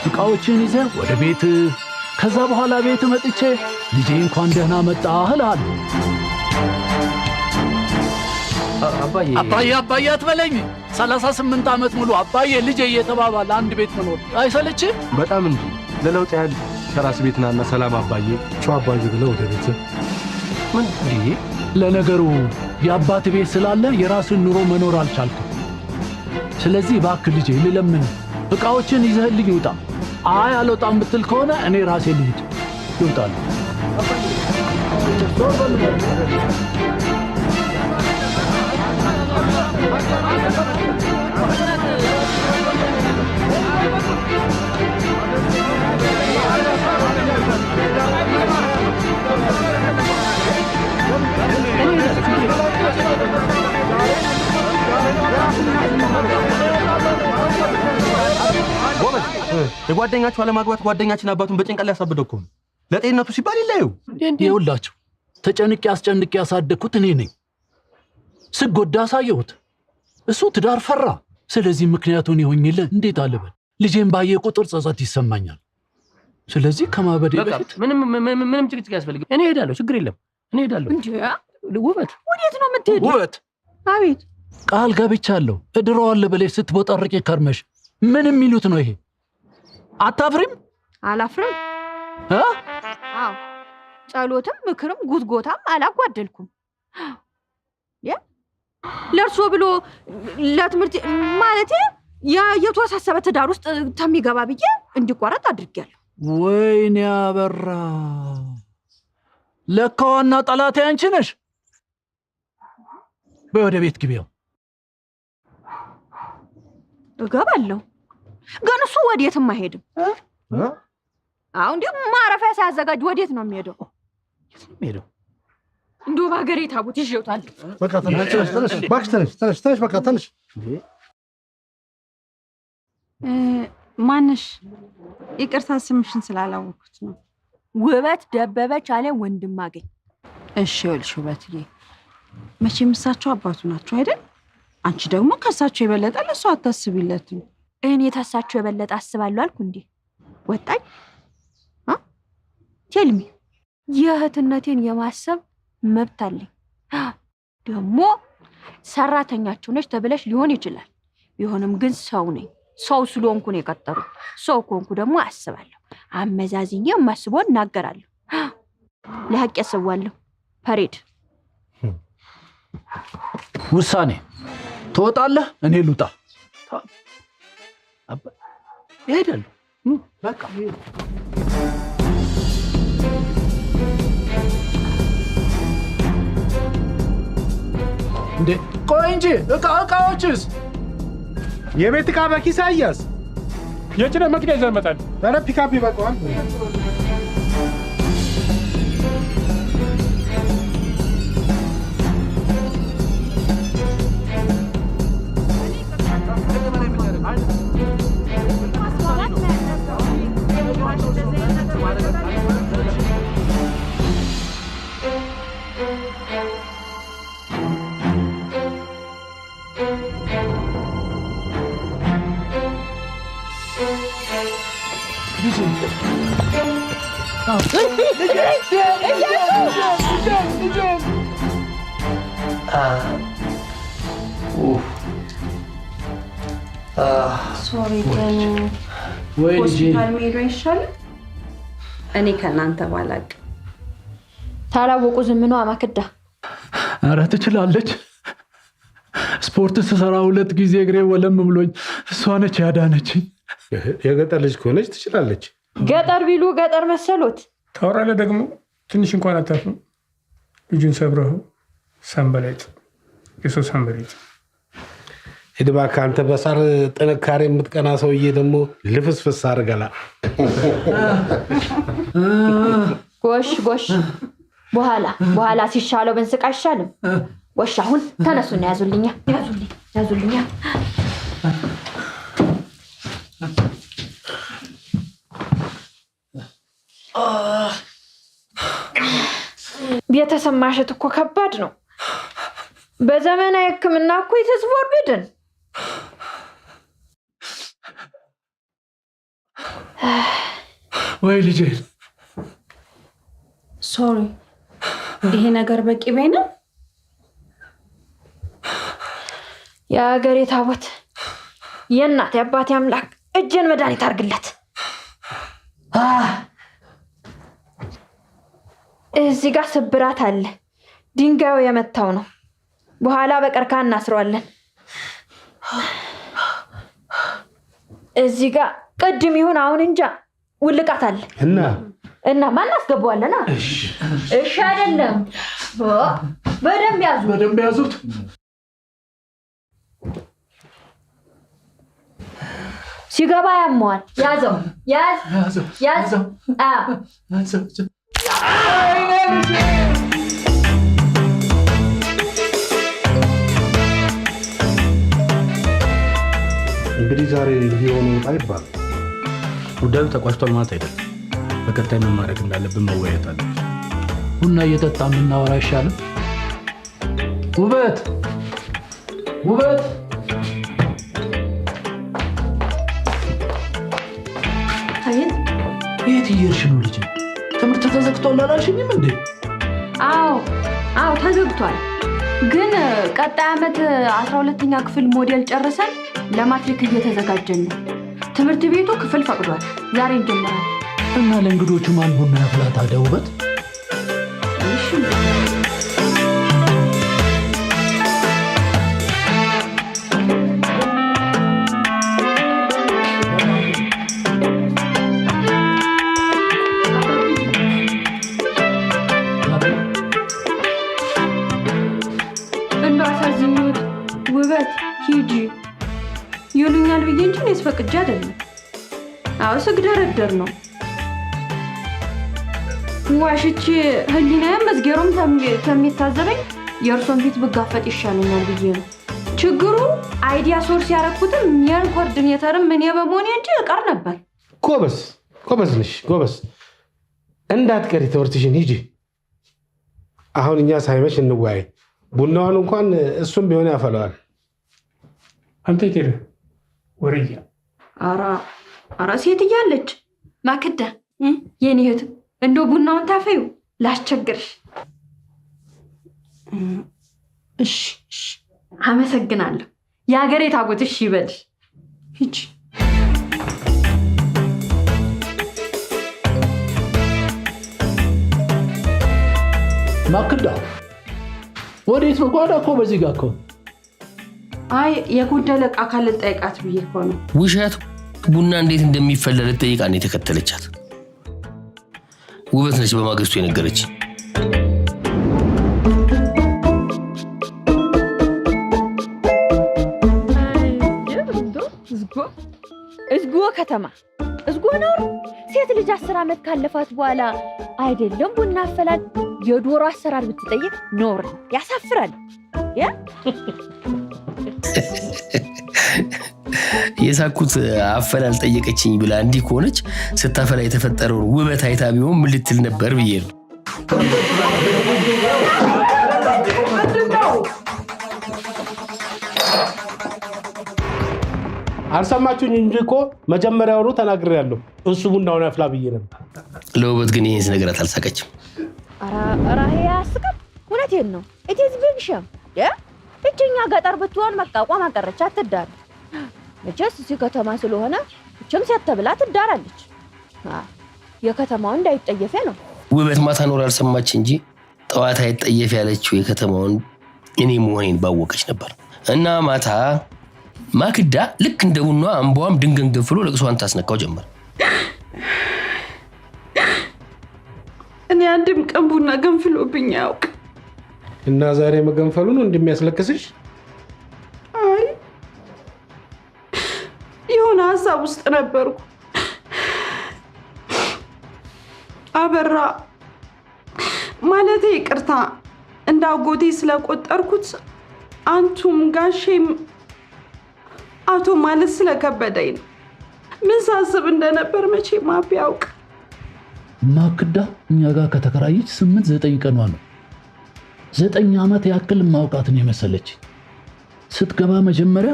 እቃዎችን ይዘህ ወደ ቤት፣ ከዛ በኋላ ቤት መጥቼ ልጄ እንኳን ደህና መጣህ እልሃለሁ። አባዬ አትበለኝ። 38 ዓመት ሙሉ አባዬ ልጄ እየተባባለ አንድ ቤት መኖር አይሰለችህ? በጣም እንጂ ለለውጥ ያህል ከራስ ቤት ናና ሰላም አባዬ፣ ቻው አባዬ ብለው ወደ ቤት። ምን እንዴ? ለነገሩ የአባት ቤት ስላለ የራስን ኑሮ መኖር አልቻልክም። ስለዚህ እባክህ ልጄ ልለምን፣ ዕቃዎችን ይዘህልኝ ውጣ። አይ አልወጣም ብትል ከሆነ እኔ ራሴ ልሂድ። ይውጣል። የጓደኛችሁ አለማግባት ጓደኛችን አባቱን በጭንቀት ሊያሳብደው እኮ ነው። ለጤንነቱ ሲባል ይለዩ። ይኸውላችሁ ተጨንቄ አስጨንቄ ያሳደግኩት እኔ ነኝ። ስጎዳ አሳየሁት፣ እሱ ትዳር ፈራ። ስለዚህ ምክንያቱን ይሆኝልህ እንዴት አለበል። ልጄን ባየ ቁጥር ጸጸት ይሰማኛል። ስለዚህ ከማበዴ በፊት ምንም ጭቅጭቅ ያስፈልግ። እኔ እሄዳለሁ፣ ችግር የለም። እኔ እሄዳለሁ። ውበት ወዴት ነው የምትሄጂው? ውበት አቤት። ቃል ገብቻለሁ እድረዋለሁ ብለሽ ስትቦጠርቂ ከርመሽ ምን የሚሉት ነው ይሄ? አታፍሪም? አላፍርም። አዎ፣ ጸሎትም ምክርም ጉትጎታም አላጓደልኩም። ለእርሶ ብሎ ለትምህርት ማለት የተወሳሰበ ትዳር ውስጥ ተሚገባ ብዬ እንዲቋረጥ አድርጌያለሁ። ወይኔ አበራ፣ ለካ ዋና ጠላቴ አንቺ ነሽ። ወደ ቤት ግቢው። እገባለሁ፣ ግን እሱ ወዴትም አይሄድም። አሁን እንዲሁ ማረፊያ ሳያዘጋጅ ወዴት ነው የሚሄደው? እንደው በሀገሬ ታቦት ይዤውታል። በቃ ተነሽ፣ በቃ ተነሽ። ማንሽ? ይቅርታ ስምሽን ስላላወኩት ነው። ውበት ደበበች አለ ወንድም አገኝ። እሺ ይኸውልሽ ውበትዬ፣ መቼም እሳቸው አባቱ ናቸው አይደል? አንቺ ደግሞ ከእሳቸው የበለጠ ለሱ አታስቢለትም። እኔ ታሳቸው የበለጠ አስባለሁ አልኩ እንዴ? ወጣኝ ቴልሚ የእህትነቴን የማሰብ መብት አለኝ። ደግሞ ሰራተኛቸው ነች ተብለሽ ሊሆን ይችላል። ቢሆንም ግን ሰው ነኝ። ሰው ስለሆንኩ ነው የቀጠሩ። ሰው ኮንኩ ደግሞ አስባለሁ። አመዛዝኜ ማስቦን እናገራለሁ። ለሐቅ ያስባለሁ። ፐሬድ ውሳኔ ትወጣለህ፣ እኔ ልውጣ። እሄዳለሁ በቃ። እንዴ ቆይ እንጂ እቃዎችስ? የቤት ዕቃ በኪስ አያዝ። የጭነት መኪና ይዘን እንመጣለን። ኧረ ፒካፕ ይበቃዋል። ሶሪ ግን ሆስፒታል መሄዱ አይሻልም? እኔ ከእናንተ ባላቅ ታላወቁ ዝምኗ ማክዳ። ኧረ ትችላለች። ስፖርት ስሰራ 2 ጊዜ እግሬ ወለም ብሎኝ እሷ ነች ያዳነችኝ። የገጠር ልጅ ከሆነች ትችላለች። ገጠር ቢሉ ገጠር መሰሎት። ታወራለህ ደግሞ ትንሽ እንኳን አታፍም። ልጁን ሰብረው ሰንበሌጥ የሰው ሰንበሌጥ። ሂድ እባክህ አንተ በሳር ጥንካሬ የምትቀና ሰውዬ ደግሞ ልፍስፍስ አድርገላ። ጎሽ ጎሽ፣ በኋላ ሲሻለው ብንስቅ አይሻልም? ጎሽ አሁን ተነሱና ያዙልኛ። ቤተሰብ ማሸት እኮ ከባድ ነው። በዘመናዊ ሕክምና እኮ የተዝወርብድን። ወይ ልጄ ሶሪ፣ ይሄ ነገር በቂቤ ነው። የሀገሬ ታቦት የእናቴ አባቴ አምላክ እጄን መድኃኒት አድርግለት። እዚህ ጋር ስብራት አለ። ድንጋዩ የመታው ነው። በኋላ በቀርከሃ እናስረዋለን። እዚህ ጋር ቅድም ይሁን አሁን እንጃ ውልቃት አለ እና ማን አስገባዋለና? እሺ አይደለም። በደንብ ያዙት። ሲገባ ያመዋል። ያዘው። እንግዲህ ዛሬ ሊሆን ወጣ ይባላል። ጉዳዩ ተቋጭቷል ማለት አይደለም። በቀጣይ ምን ማድረግ እንዳለብን መወያየት አለ። ቡና እየጠጣ የምናወራ አይሻልም? ውበት የት እየሄድሽ ነው ልጅ? ትምህርት ተዘግቷል አላልሽኝም እንዴ? አዎ ተዘግቷል። ግን ቀጣይ ዓመት 12ኛ ክፍል ሞዴል ጨርሰን ለማትሪክ እየተዘጋጀን ነው። ትምህርት ቤቱ ክፍል ፈቅዷል። ዛሬ እንጀምራለን። እና ለእንግዶቹ ማን ቡና ያፍላ ታዲያ? ውበት ውበት ሂጂ ይሉኛል ብዬ እንጂ እኔስ ፈቅጄ አይደለም። ስግደረደር ነው። ዋሽቼ ህሊናዬም መዝገሩም ከሚታዘበኝ የእርሶን ፊት ብጋፈጥ ይሻለኛል ብዬ ነው። ችግሩ አይዲያ ሶርስ ያረኩትም ያን ኮኦርዲኔተርም እኔ በመሆኔ እንጂ እቀር ነበር። ጎበዝ ነሽ ጎበዝ። እንዳትቀሪ ትምህርትሽን ሂጂ። አሁን እኛ ሳይመሽ እንወያይ። ቡናውን እንኳን እሱም ቢሆን ያፈለዋል። አንተ ይቴር ወሬያ አራ ሴት እያለች ማክዳ የኔ እህት እንደው ቡናውን ታፈዩ ላስቸግርሽ። እሺ አመሰግናለሁ። የሀገሬ ታቦትሽ ይበልሽ። ሂጂ። ማክዳ ወዴት ነው? ጓዳ እኮ በዚህ ጋር እኮ። አይ የጎደለ ዕቃ ካለ ጠይቃት ብዬ እኮ ነው። ውሸት ቡና እንዴት እንደሚፈለል ጠይቃ ነው የተከተለቻት። ውበት ነች በማግስቱ የነገረች። እዝጎ ከተማ እዝጎ ነው። ሴት ልጅ 10 ዓመት ካለፋት በኋላ አይደለም ቡና አፈላል የዶሮ አሰራር ብትጠይቅ ኖር ያሳፍራል። የሳኩት አፈላል ጠየቀችኝ ብላ እንዲህ ከሆነች ስታፈላ የተፈጠረውን ውበት አይታ ቢሆን ምን ልትል ነበር ብዬ ነው። አልሰማችሁኝ እንጂ እኮ መጀመሪያውኑ ተናግሬያለሁ። እሱ ቡናውን ያፍላ ብዬ ነበር። ለውበት ግን ይሄን ነገራት አልሳቀችም። አራ ያስቀም እውነቴን ነው። እቴዝ ቢግሻም እኛ ገጠር ብትሆን መቃቋም አቀረች አትዳር። መቼስ እዚህ ከተማ ስለሆነ እችም ሴት ተብላ ትዳራለች። የከተማውን እንዳይጠየፈ ነው። ውበት ማታ ኖር አልሰማች እንጂ ጠዋት አይጠየፍ ያለችው የከተማውን እኔ መሆኔን ባወቀች ነበር። እና ማታ ማክዳ ልክ እንደ ቡና አንቧም ድንገን ገፍሎ ለቅሷን ታስነካው ጀመር። እኔ አንድም ቀን ቡና ገንፍሎብኝ ያውቅ እና ዛሬ መገንፈሉ ነው እንደሚያስለቅስሽ? አይ የሆነ ሀሳብ ውስጥ ነበርኩ። አበራ ማለቴ ይቅርታ እንዳጎቴ ስለቆጠርኩት አንቱም ጋሼም አቶ ማለት ስለከበደኝ ነው። ምን ሳስብ እንደነበር መቼም አብ ያውቅ። ማክዳ እኛ ጋር ከተከራየች 8-9 ቀኗ ነው። 9 ዓመት ያክል ማውቃትን የመሰለች ስትገባ መጀመሪያ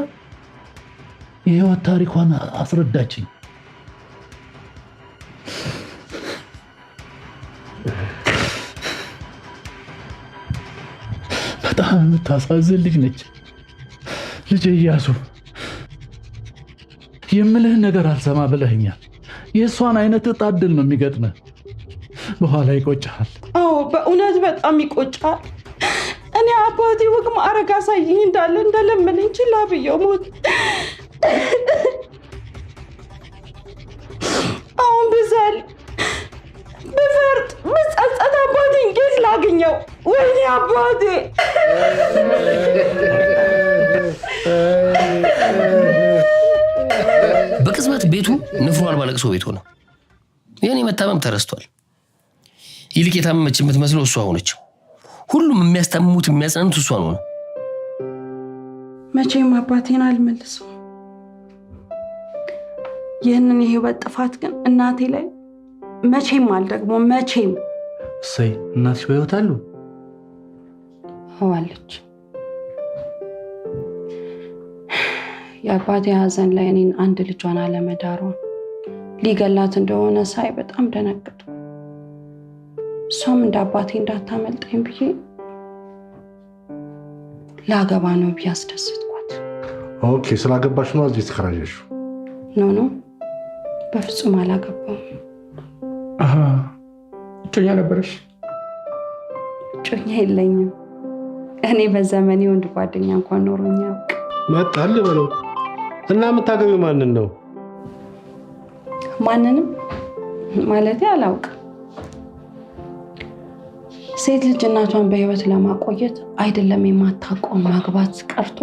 የህይወት ታሪኳን አስረዳችኝ። በጣም ታሳዝን ልጅ ነች። ልጅ እያሱ የምልህን ነገር አልሰማ ብለህኛል። የእሷን አይነት ዕድል ነው የሚገጥመህ። በኋላ ይቆጫል። አዎ በእውነት በጣም ይቆጫል። እኔ አባቴ ወግ ማዕረግ አሳይኝ እንዳለ እንደለመነኝ ችላ ብየው ሞት። አሁን ብዘል ብፈርጥ ብጸጸት አባቴን ጌት ላግኘው። ወይኔ አባቴ በቅጽበት ቤቱ ንፍሮ አልባ ለቅሶ ቤት ሆነ። የኔ መታመም ተረስቷል። ይልቅ የታመመች የምትመስለው እሷ ሆነች። ሁሉም የሚያስታምሙት የሚያጽናኑት እሷን ሆነ። መቼም አባቴን አልመልሰው። ይህንን የህይወት ጥፋት ግን እናቴ ላይ መቼም አልደግሞ መቼም። እሰይ እናትሽ በህይወት አሉ? አዋለች። የአባቴ ሀዘን ላይ እኔን አንድ ልጇን አለመዳሯን ሊገላት እንደሆነ ሳይ በጣም ደነገጥኩ። እሷም እንደ አባቴ እንዳታመልጠኝ ብዬ ላገባ ነው ብዬ አስደሰትኳት። ኦኬ፣ ስላገባሽ ነው እዚህ ተከራየሽው? ኖ በፍጹም አላገባም። እጮኛ ነበረሽ? እጮኛ የለኝም። እኔ በዘመኔ ወንድ ጓደኛ እንኳን ኖሮኝ ያውቅ። መጣል በለው እና የምታገቢው ማንን ነው? ማንንም ማለቴ አላውቅም። ሴት ልጅ እናቷን በህይወት ለማቆየት አይደለም የማታውቀውን ማግባት ቀርቶ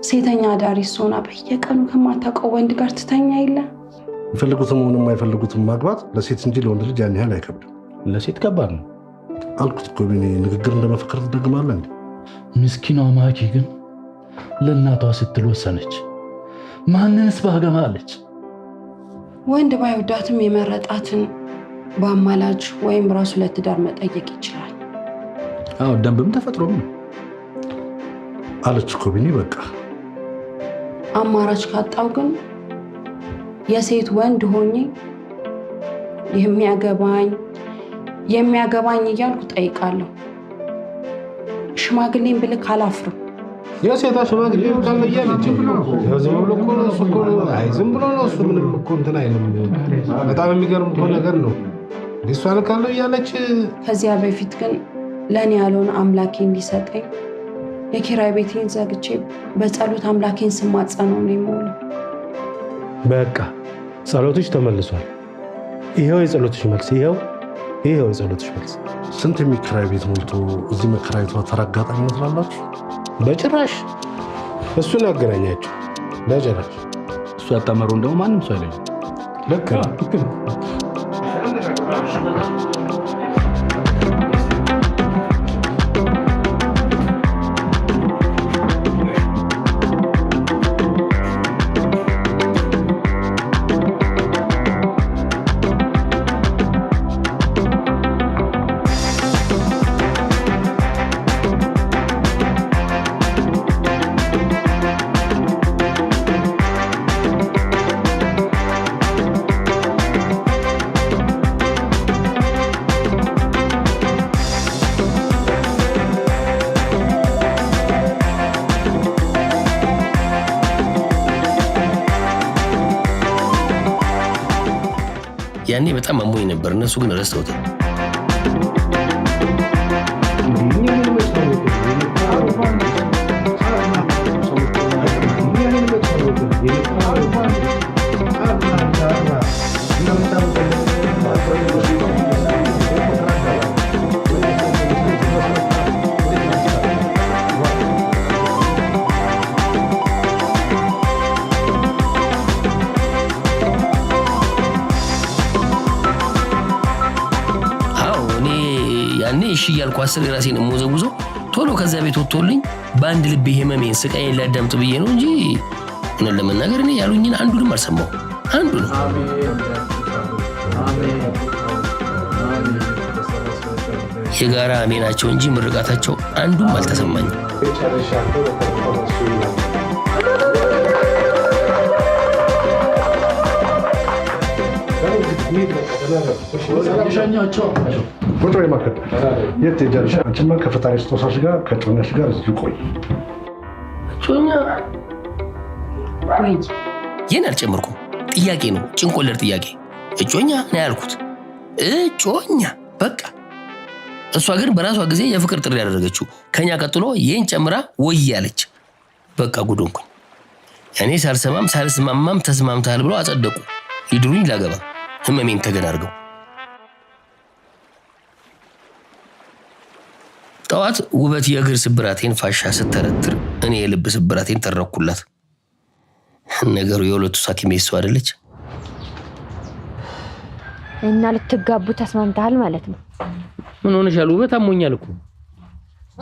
ሴተኛ አዳሪ ሆና በየቀኑ ከማታውቀው ወንድ ጋር ትተኛ የለ። የሚፈልጉትም ሆነ የማይፈልጉትም ማግባት ለሴት እንጂ ለወንድ ልጅ ያን ያህል አይከብድም። ለሴት ከባድ ነው አልኩት እኮ። ንግግር እንደመፈክር ትደግማለህ እንዴ? ምስኪኗ ማኪ ግን ለእናቷ ስትል ወሰነች። ማንንስ ባገባ አለች። ወንድ ባይወዳትም የመረጣትን በአማላጅ ወይም ራሱ ለትዳር መጠየቅ ይችላል። አዎ ደንብም ተፈጥሮም ነው አለች እኮ ቢኒ። በቃ አማራጭ ካጣው ግን የሴት ወንድ ሆኜ የሚያገባኝ እያልኩ ጠይቃለሁ። ሽማግሌን ብልክ አላፍርም። የሴቷ ሽማግሌ ካለ እያለች ዝም ብሎ እኮ ነው እሱ እኮ ዝም ብሎ ነው እሱ ምንም እኮ እንትን አይልም። በጣም የሚገርም እኮ ነገር ነው። እሷ ልካለሁ እያለች ከዚያ በፊት ግን ለእኔ ያለውን አምላኬ እንዲሰጠኝ የኪራይ ቤቴን ዘግቼ በጸሎት አምላኬን ስማጸነው ነው የምውለው። በቃ ጸሎትሽ ተመልሷል። ይሄው የጸሎትሽ መልስ፣ ይሄው የጸሎትሽ መልስ። ስንት የሚከራይ ቤት ሞልቶ እዚህ መከራየቷ ተረጋጣኝ መስላላችሁ? በጭራሽ እሱን ያገናኛቸው በጭራሽ። እሱ ያጣመረውን ደግሞ ማንም ሰው አይለኝም። ልክ ነው። ያኔ በጣም አሞኝ ነበር። እነሱ ግን ረስተውታል። ያኔ እሺ እያልኩ አስር የራሴን የምወዘውዘው ቶሎ ከዚያ ቤት ወጥቶልኝ በአንድ ልቤ ህመሜን ስቃዬን ላዳምጥ ብዬ ነው እንጂ እውነት ለመናገር እኔ ያሉኝን አንዱንም አልሰማሁ። አንዱ ነው የጋራ አሜናቸው እንጂ ምርቃታቸው አንዱም አልተሰማኝም። ቁጭ በይ ማከል የት ትሄጃለሽ? አንቺማ ከፈጣሪ ስጦታሽ ጋር ከጮኛሽ ጋር እዚሁ ቆይ። ጮኛ ወይ ይህን አልጨመርኩም። ጥያቄ ነው፣ ጭንቆለር ጥያቄ። እጮኛ ነው ያልኩት፣ እጮኛ በቃ። እሷ ግን በራሷ ጊዜ የፍቅር ጥሪ ያደረገችው ከኛ ቀጥሎ ይህን ጨምራ ወይ ያለች። በቃ ጉዶንኩኝ። እኔ ሳልሰማም ሳልስማማም ተስማምታል ብሎ አጸደቁ። ሊድሩኝ ላገባ ህመሜን ተገናርገው ጠዋት ውበት የእግር ስብራቴን ፋሻ ስተረትር እኔ የልብ ስብራቴን ተረኩላት። ነገሩ የሁለቱ ሳኪሜ እሷ አይደለች እና ልትጋቡ ተስማምተሃል ማለት ነው? ምን ሆነሻል? ውበት አሞኛል እኮ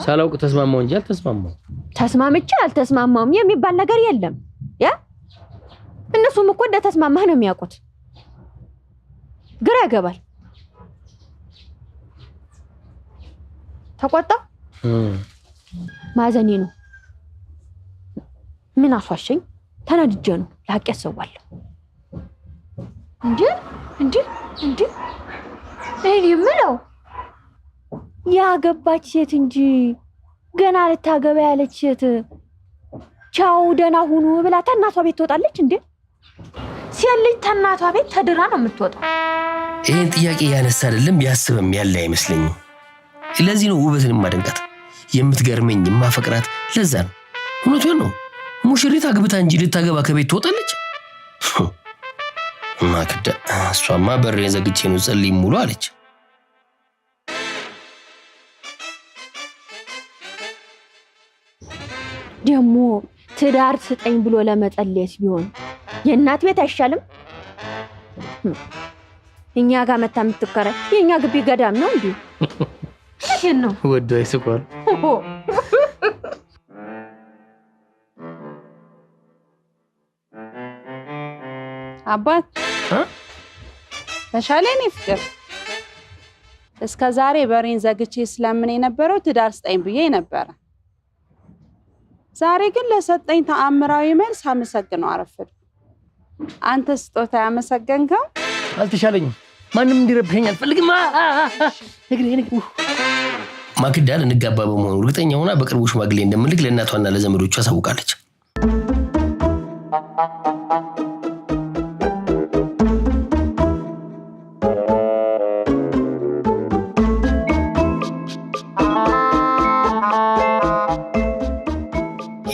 ሳላውቅ ተስማማው እንጂ አልተስማማው። ተስማምቼ አልተስማማውም የሚባል ነገር የለም። እነሱም እኮ እንደተስማማህ ነው የሚያውቁት። ግራ ያገባል። ተቆጣ ማዘኔ ነው። ምን አስዋሸኝ? ተናድጄ ነው። ላቅ ያሰዋለሁ እንዴ እኔ የምለው ያገባች ሴት እንጂ ገና ልታገባ ያለች ሴት ቻው ደህና ሁኑ ብላ ተናቷ ቤት ትወጣለች እንዴ? ሴት ልጅ ተናቷ ቤት ተድራ ነው የምትወጣው። ይሄን ጥያቄ ያነሳ አይደለም ያስብም ያለ አይመስለኝም። ለዚህ ነው ውበትን ማደንቃት የምትገርመኝ የማፈቅራት። ለዛ ነው እውነቱን ነው። ሙሽሪት አግብታ እንጂ ልታገባ ከቤት ትወጣለች? ማክዳ እሷማ በሬን ዘግቼ ነው ጸልይ ሙሉ አለች። ደግሞ ትዳር ስጠኝ ብሎ ለመጸለይስ ቢሆን የእናት ቤት አይሻልም? እኛ ጋር መታ የምትከራ የኛ ግቢ ገዳም ነው እንዴ? ይሄን ነው ወዶ አይስቋል። አባት ተሻለኝ ፍቅር እስከ ዛሬ በሬን ዘግቼ ስለምን የነበረው ትዳር ስጠኝ ብዬ ነበር። ዛሬ ግን ለሰጠኝ ተአምራዊ መልስ አመሰግነው አረፈድ። አንተ ስጦታ ያመሰገንከው አልተሻለኝም። ማንም እንዲረብሸኝ አልፈልግም። ማክዳን እንጋባ በመሆኑ እርግጠኛ ሆና በቅርቡ ሽማግሌ እንደምልክ ለእናቷና ለዘመዶቿ አሳውቃለች።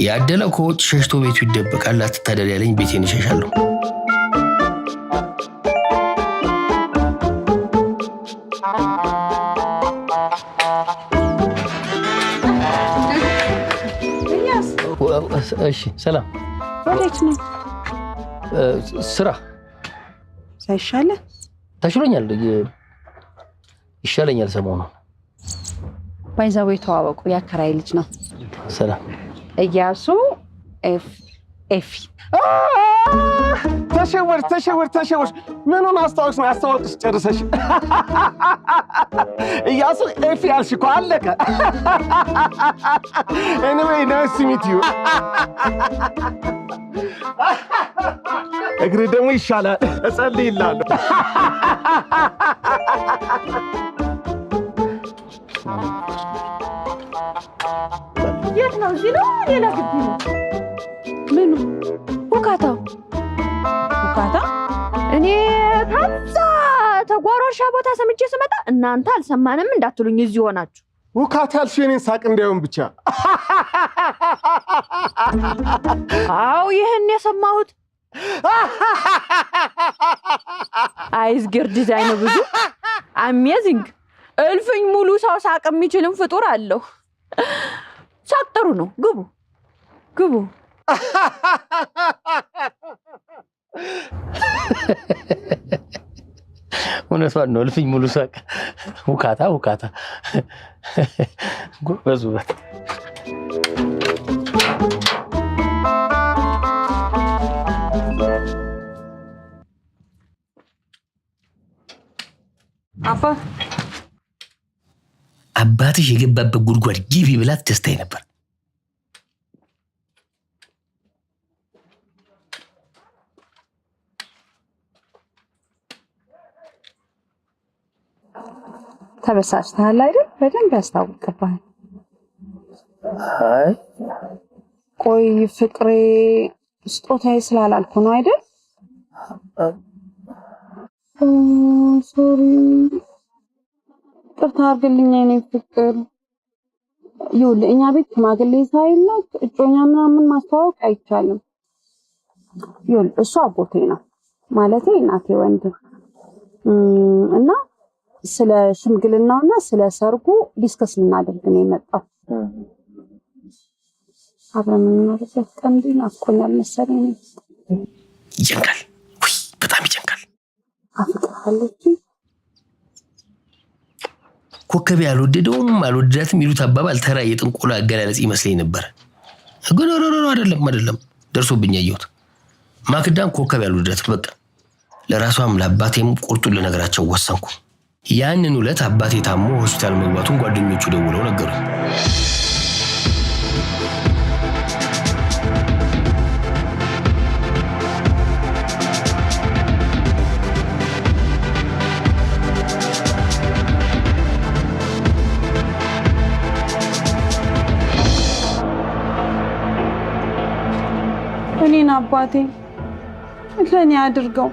ያደለው ከውጭ ሸሽቶ ቤቱ ይደበቃል። አትታደል ያለኝ ቤቴን እሸሻለሁ። እሺ ሰላም። ወዴት ነው? ስራ ሳይሻለ ተሽሎኛል። ይሻለኛል ሰሞኑን። ባይዛው ተዋወቁ። ያከራይ ልጅ ነው። ሰላም። እያሱ ኤፊ ተሸወር ምኑን አስታውስ ነው ያስታወቅሽ ጨርሰሽ እያሱ ኤፊ ያልሽ እኮ አለቀ። anyway nice to meet you እግሬ ደግሞ ይሻላል እጸልይልሃለሁ። የት ነው? እዚህ ነው ሌላ ግቢ ነው? ምኑ ውካታው? ውካታ እኔ ታዛ ተጓሮ እርሻ ቦታ ሰምቼ ስመጣ እናንተ አልሰማንም እንዳትሉኝ እዚህ ሆናችሁ። ውካታ ያልሽ የኔን ሳቅ እንዳይሆን ብቻ። አው ይሄን የሰማሁት አይዝገር ዲዛይን ብዙ አሜዚንግ እልፍኝ ሙሉ ሰው ሳቅ የሚችልን ፍጡር አለው። ሳቅ ጥሩ ነው። ግቡ እውነቷን ነው። እልፍኝ ሙሉ ሳቅ ውካታ ጎበዙበት። አባትሽ የገባበት ጉድጓድ ግቢ ብላት ደስታዬ ነበር። ተበሳጭተሃል አይደል? በደንብ ያስታውቅብሃል። አይ ቆይ ፍቅሬ ስጦታዬ ስላላልኩ ነው አይደል? ሶሪ ቅርታ አድርግልኝ የኔ ፍቅር። ይኸውልህ እኛ ቤት ሽማግሌ ሳይላክ እጮኛ ምናምን ማስተዋወቅ አይቻልም። ይኸውልህ እሱ አጎቴ ነው ማለቴ እናቴ ወንድም እና ስለ ሽምግልናውና ስለ ሰርጉ ዲስከስ ልናደርግ ነው የመጣው። አብረን የምንኖርበት ቀን ግን አፍቆኛል መሰለኝ። ይጨንቃል ወይ? በጣም ይጨንቃል። አፍቅራለች። ኮከቤ አልወደደውም አልወደዳትም ይሉት አባባል ተራ የጥንቆላ አገላለጽ ይመስለኝ ነበር። ግን አይደለም ደርሶብኝ አየሁት። ማክዳን ኮከቤ አልወደዳትም። በቃ ለራሷም ለአባቴም ቁርጡን ልነግራቸው ወሰንኩ። ያንን ዕለት አባቴ ታሞ ሆስፒታል መግባቱን ጓደኞቹ ደውለው ነገሩኝ። እኔን አባቴ ለኔ አድርገው።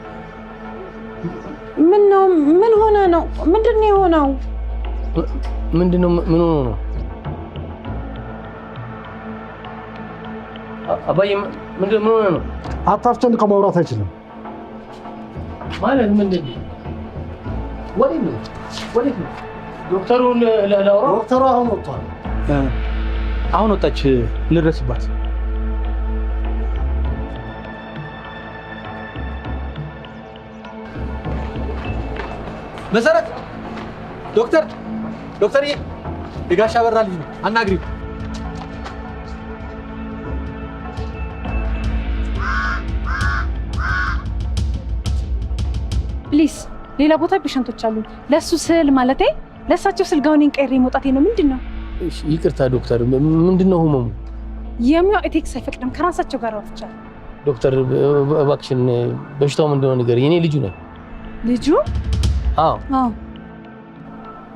ምን ሆነ ነው? ምንድነው የሆነው? ምን ሆኖ ነው? አባዬ ምን ሆነ ነው? አታፍጨን ከማውራት አይችልም ማለት ምንድነው? ወዴት ነው? ዶክተሩን ላውራ? ዶክተሩ አሁን ወጥቷል። አሁን ወጣች። እንድረስባት። መሰረት ዶክተር የጋሻ በራ ልጅ ነው። አናግሪው። ፕሊዝ ሌላ ቦታ ፔሸንቶች አሉ። ለሱ ስል ማለቴ ለሳቸው ስል ጋውኔን ቀይሬ መውጣቴ ነው። ምንድነው? እሺ ይቅርታ ዶክተር፣ ምንድነው ህመሙ? የሚያው ኤቴክስ አይፈቅድም። ከራሳቸው ጋር አውጥቻለሁ። ዶክተር እባክሽን በሽታው ምንድነው ንገሪኝ። እኔ ልጁ ነኝ። ልጁ? አዎ አዎ።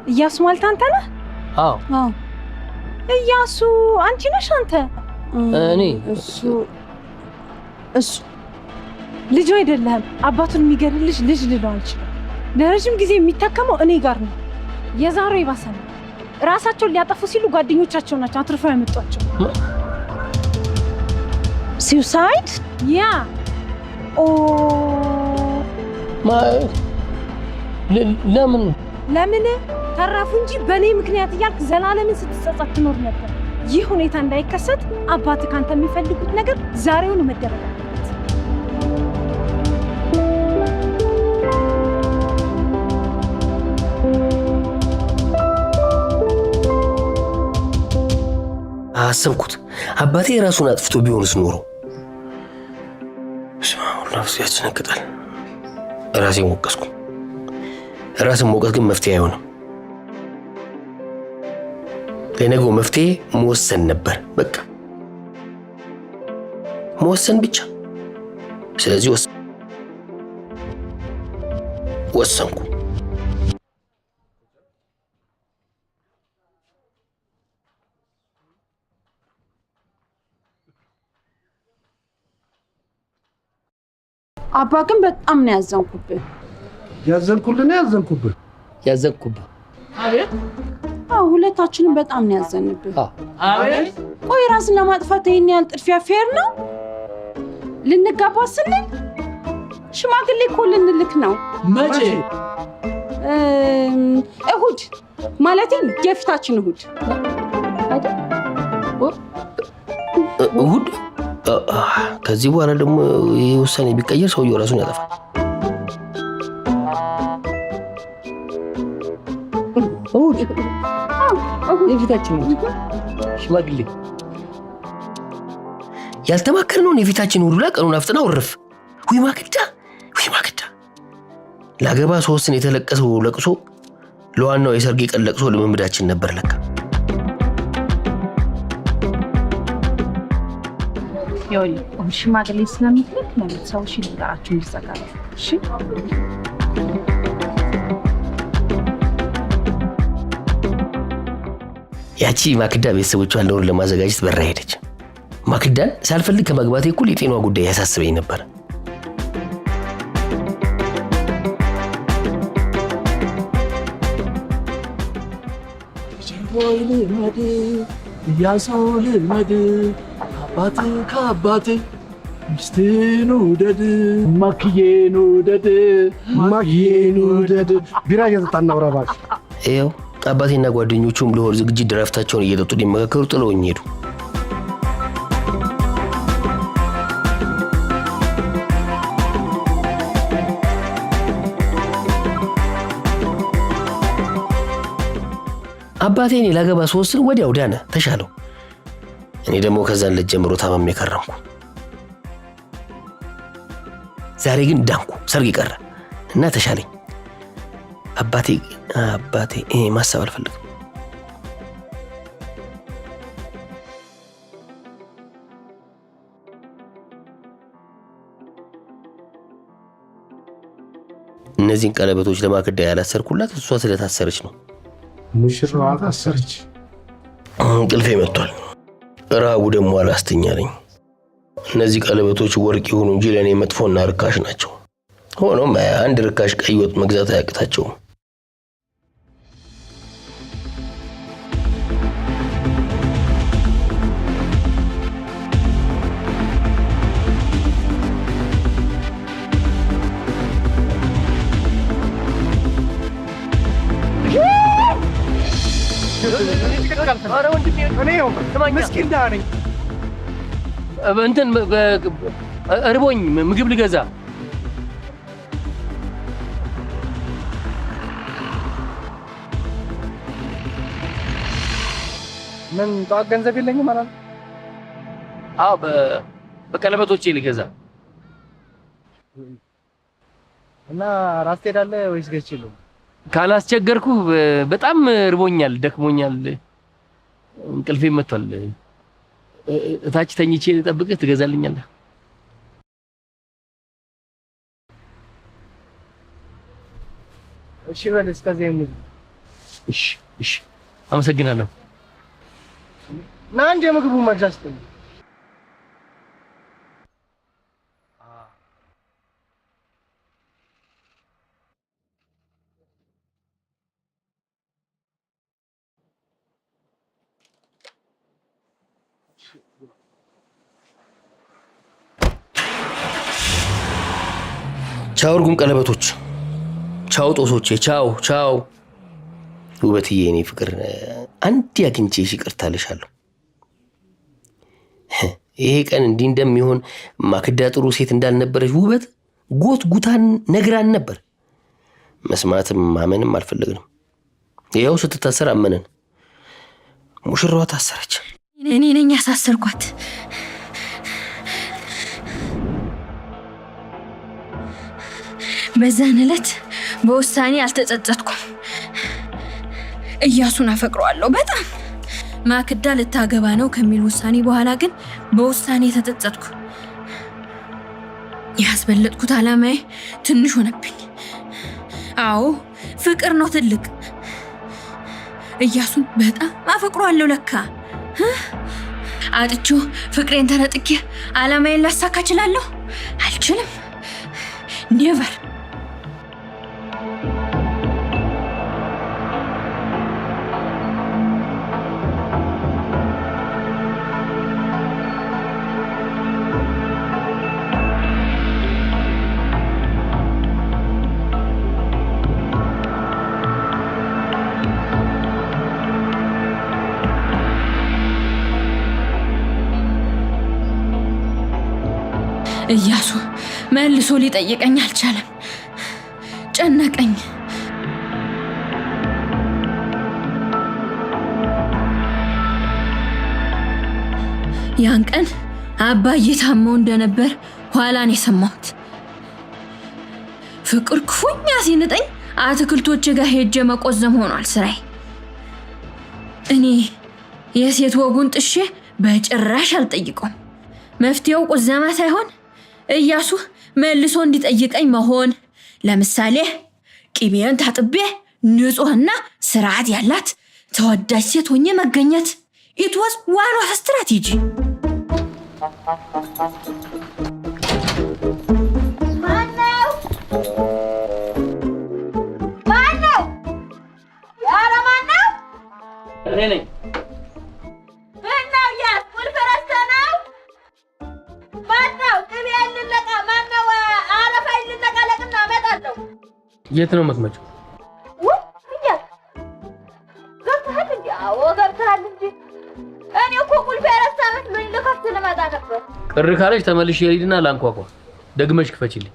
እያሱ ማለት አንተ ነህ? አዎ አዎ። እያሱ አንቺ ነሽ? አንተ? እኔ እሱ ልጁ አይደለም። አባቱን የሚገድልሽ ልጅ ልለው አልችልም። ለረጅም ጊዜ የሚታከመው እኔ ጋር ነው። የዛሬው ይባሰ ነው። ራሳቸውን ሊያጠፉ ሲሉ ጓደኞቻቸው ናቸው አትርፈው ያመጧቸው። ሱሳይድ? ያ ለምን ተረፉ እንጂ በእኔ ምክንያት እያልክ ዘላለምን ስትጸጸት ትኖር ነበር። ይህ ሁኔታ እንዳይከሰት አባት ካንተ የሚፈልጉት ነገር ዛሬውን መደረግ አለበት። አሰብኩት። አባቴ ራሱን አጥፍቶ ቢሆንስ ኖሮ ነፍስ ያስጨነቅጣል። ራሴን ወቀስኩ። ራስን መውቀስ ግን መፍትሄ አይሆንም። ለነገው መፍትሄ መወሰን ነበር። በቃ መወሰን ብቻ። ስለዚህ ወሰንኩ። አባ ግን በጣም ነው ያዘንኩብህ። ያዘንኩብህ? አቤት። አዎ ሁለታችንም በጣም ነው ያዘንብህ። አቤት። ቆይ ራስን ለማጥፋት ይሄን ያህል ጥድፊያ ፌር ነው? ልንጋባ ስንል ሽማግሌ እኮ ልንልክ ነው። መቼ? እሁድ ማለቴ የፊታችን እሁድ አይደል? እሁድ? ከዚህ በኋላ ደግሞ ይሄ ውሳኔ ቢቀየር ሰውየው ራሱን ያጠፋል። እሁድ የፊታችን እሁድ ሽማግሌ ያልተማከርነውን የፊታችን እሁድ ላይ ቀኑን አፍጥና ወረፍ። ወይ ማክዳ ላገባ ሶስትን የተለቀሰው ለቅሶ ለዋናው የሰርጌ ቀን ለቅሶ ልምምዳችን ነበር ለካ። ይኸውልህ እሁድ ሽማግሌ ስለምትልክ ለቤተሰቦች ልንገራቸው እንዲዘጋጁ። እሺ ያቺ ማክዳ ቤተሰቦቿን ለወር ለማዘጋጀት በራ ሄደች። ማክዳን ሳልፈልግ ከመግባቴ እኩል የጤናዋ ጉዳይ ያሳስበኝ ነበር። እያሰው ልመድ አባት ከአባት ሚስትን ውደድ ማክዬን ውደድ ቢራ እየጠጣን እናውራ እባክህ። ይኸው አባቴና ጓደኞቹም ለወር ዝግጅት ድራፍታቸውን እየጠጡ ሊመካከሩ ጥለውኝ ሄዱ። አባቴ እኔ ላገባ ሶስትን ወዲያው ዳነ፣ ተሻለው። እኔ ደግሞ ከዛን ዕለት ጀምሮ ታመሜ ከረምኩ። ዛሬ ግን ዳንኩ፣ ሰርግ ቀረ እና ተሻለኝ። አባቴ ማሰብ አልፈልግም። እነዚህን ቀለበቶች ለማክዳ ያላሰርኩላት እሷ ስለታሰረች ነው። ሙሽራዋ ታሰረች። እንቅልፌ መጥቷል። ረሃቡ ደግሞ አላስተኛለኝ። እነዚህ ቀለበቶች ወርቅ ይሁኑ እንጂ ለእኔ መጥፎና ርካሽ ናቸው። ሆኖም አንድ ርካሽ ቀይ ወጥ መግዛት አያቅታቸውም። እንትን እርቦኝ ምግብ ልገዛ ምን ጠዋት ገንዘብ የለኝም ማለት ነው? አዎ በቀለበቶቼ ልገዛ። እና ራስ ትሄዳለህ ወይስ ገችሉ? ካላስቸገርኩ በጣም ርቦኛል፣ ደክሞኛል፣ እንቅልፌ መጥቷል። እታች ተኝቼ ልጠብቅህ፣ ትገዛልኛለህ? እሺ በል እስከዚህ ሙሉ። እሺ አመሰግናለሁ። ና እንደ ምግቡ መግዛት ነው። ቻው እርጉም ቀለበቶች፣ ቻው ጦሶቼ፣ ቻው ውበትዬ፣ የኔ ፍቅር አንድ አግኝቼሽ ይቅርታ እልሻለሁ። ይሄ ቀን እንዲህ እንደሚሆን ማክዳ ጥሩ ሴት እንዳልነበረች ውበት ጎትጉታን ነግራን ነበር። መስማትም ማመንም አልፈለግንም። ይኸው ስትታሰር አመነን። ሙሽራዋ ታሰረች። እኔ ነኝ ያሳሰርኳት። በዛን ዕለት በውሳኔ አልተጸጸትኩም። እያሱን አፈቅረዋለሁ በጣም። ማክዳ ልታገባ ነው ከሚል ውሳኔ በኋላ ግን በውሳኔ ተጸጸትኩ። ያስበለጥኩት ዓላማዬ ትንሽ ሆነብኝ። አዎ ፍቅር ነው ትልቅ። እያሱን በጣም አፈቅረዋለሁ ለካ። አጥቼው ፍቅሬን ተነጥቄ ዓላማዬን ላሳካ እችላለሁ? አልችልም። ኔቨር። እያሱ መልሶ ሊጠይቀኝ አልቻለም። ጨነቀኝ። ያን ቀን አባዬ ታመው እንደነበር ኋላን የሰማሁት። ፍቅር ክፉኛ ሲንጠኝ አትክልቶች ጋር ሄጄ መቆዘም ሆኗል ስራዬ። እኔ የሴት ወጉን ጥሼ በጭራሽ አልጠይቀውም። መፍትሄው ቁዘማ ሳይሆን እያሱ መልሶ እንዲጠይቀኝ መሆን። ለምሳሌ ቂቤን ታጥቤ ንጹህና ስርዓት ያላት ተወዳጅ ሴት ሆኜ መገኘት። ኢት ዋዝ ዋን ኦፍ ስትራቴጂ። ማነው? ኧረ ማነው? እኔ ነኝ። የት ነው መክመጫው? ገብተሃል እንጂ? አዎ ገብተሃል እንጂ። እኔ እኮ ቁልፍ ያረሳ መስሎኝ ልከፍት ልመጣ ነበር። ቅር ካለሽ ተመልሼ ልሂድና ላንኳኳ። ደግመሽ ክፈችልኝ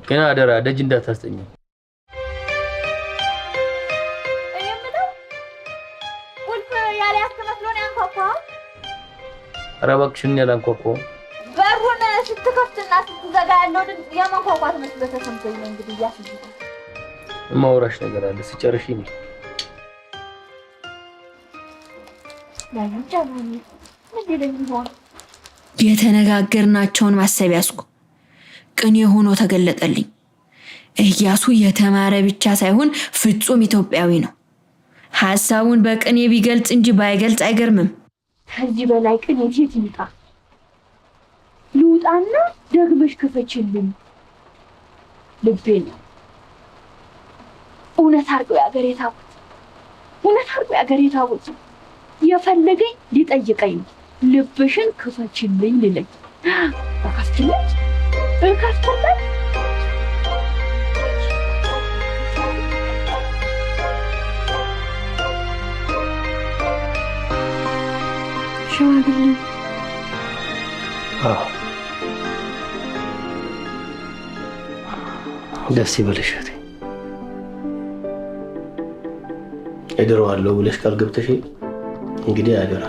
ግን አደራ ደጅ እንዳታስጠኝ። እኔ የምለው ቁልፍ ያልያዝክ መስሎኝ አንኳኳ። ኧረ እባክሽን ያላንኳኳው። በሩን ስትከፍትና ስትዘጋ ያለው ድምፅ የመንኳኳት መስሎኝ ተሰምቶኝ ነው። እንግዲህ እያስይዘው ማውራሽ ነገር አለ ሲጨርሽ ነው። የተነጋገርናቸውን ማሰብ ያዝኩ። ቅኔ ሆኖ ተገለጠልኝ። እያሱ የተማረ ብቻ ሳይሆን ፍጹም ኢትዮጵያዊ ነው። ሐሳቡን በቅኔ ቢገልጽ እንጂ ባይገልጽ አይገርምም። ከዚህ በላይ ቅኔ የት ይምጣ? ልውጣና ደግመሽ ክፈችልኝ ልቤን ነው። እውነት አድርገው ያገሬ ታቦት፣ እውነት አድርገው ያገሬ ታቦት። የፈለገኝ ሊጠይቀኝ ነው። ልብሽን ክፈችልኝ ልለኝ ከፍትለት ከፍትለት ሽማግሌ ደስ ይበልሽ። እድረዋለሁ ብለሽ ቃል ገብተሽ እንግዲህ አደራ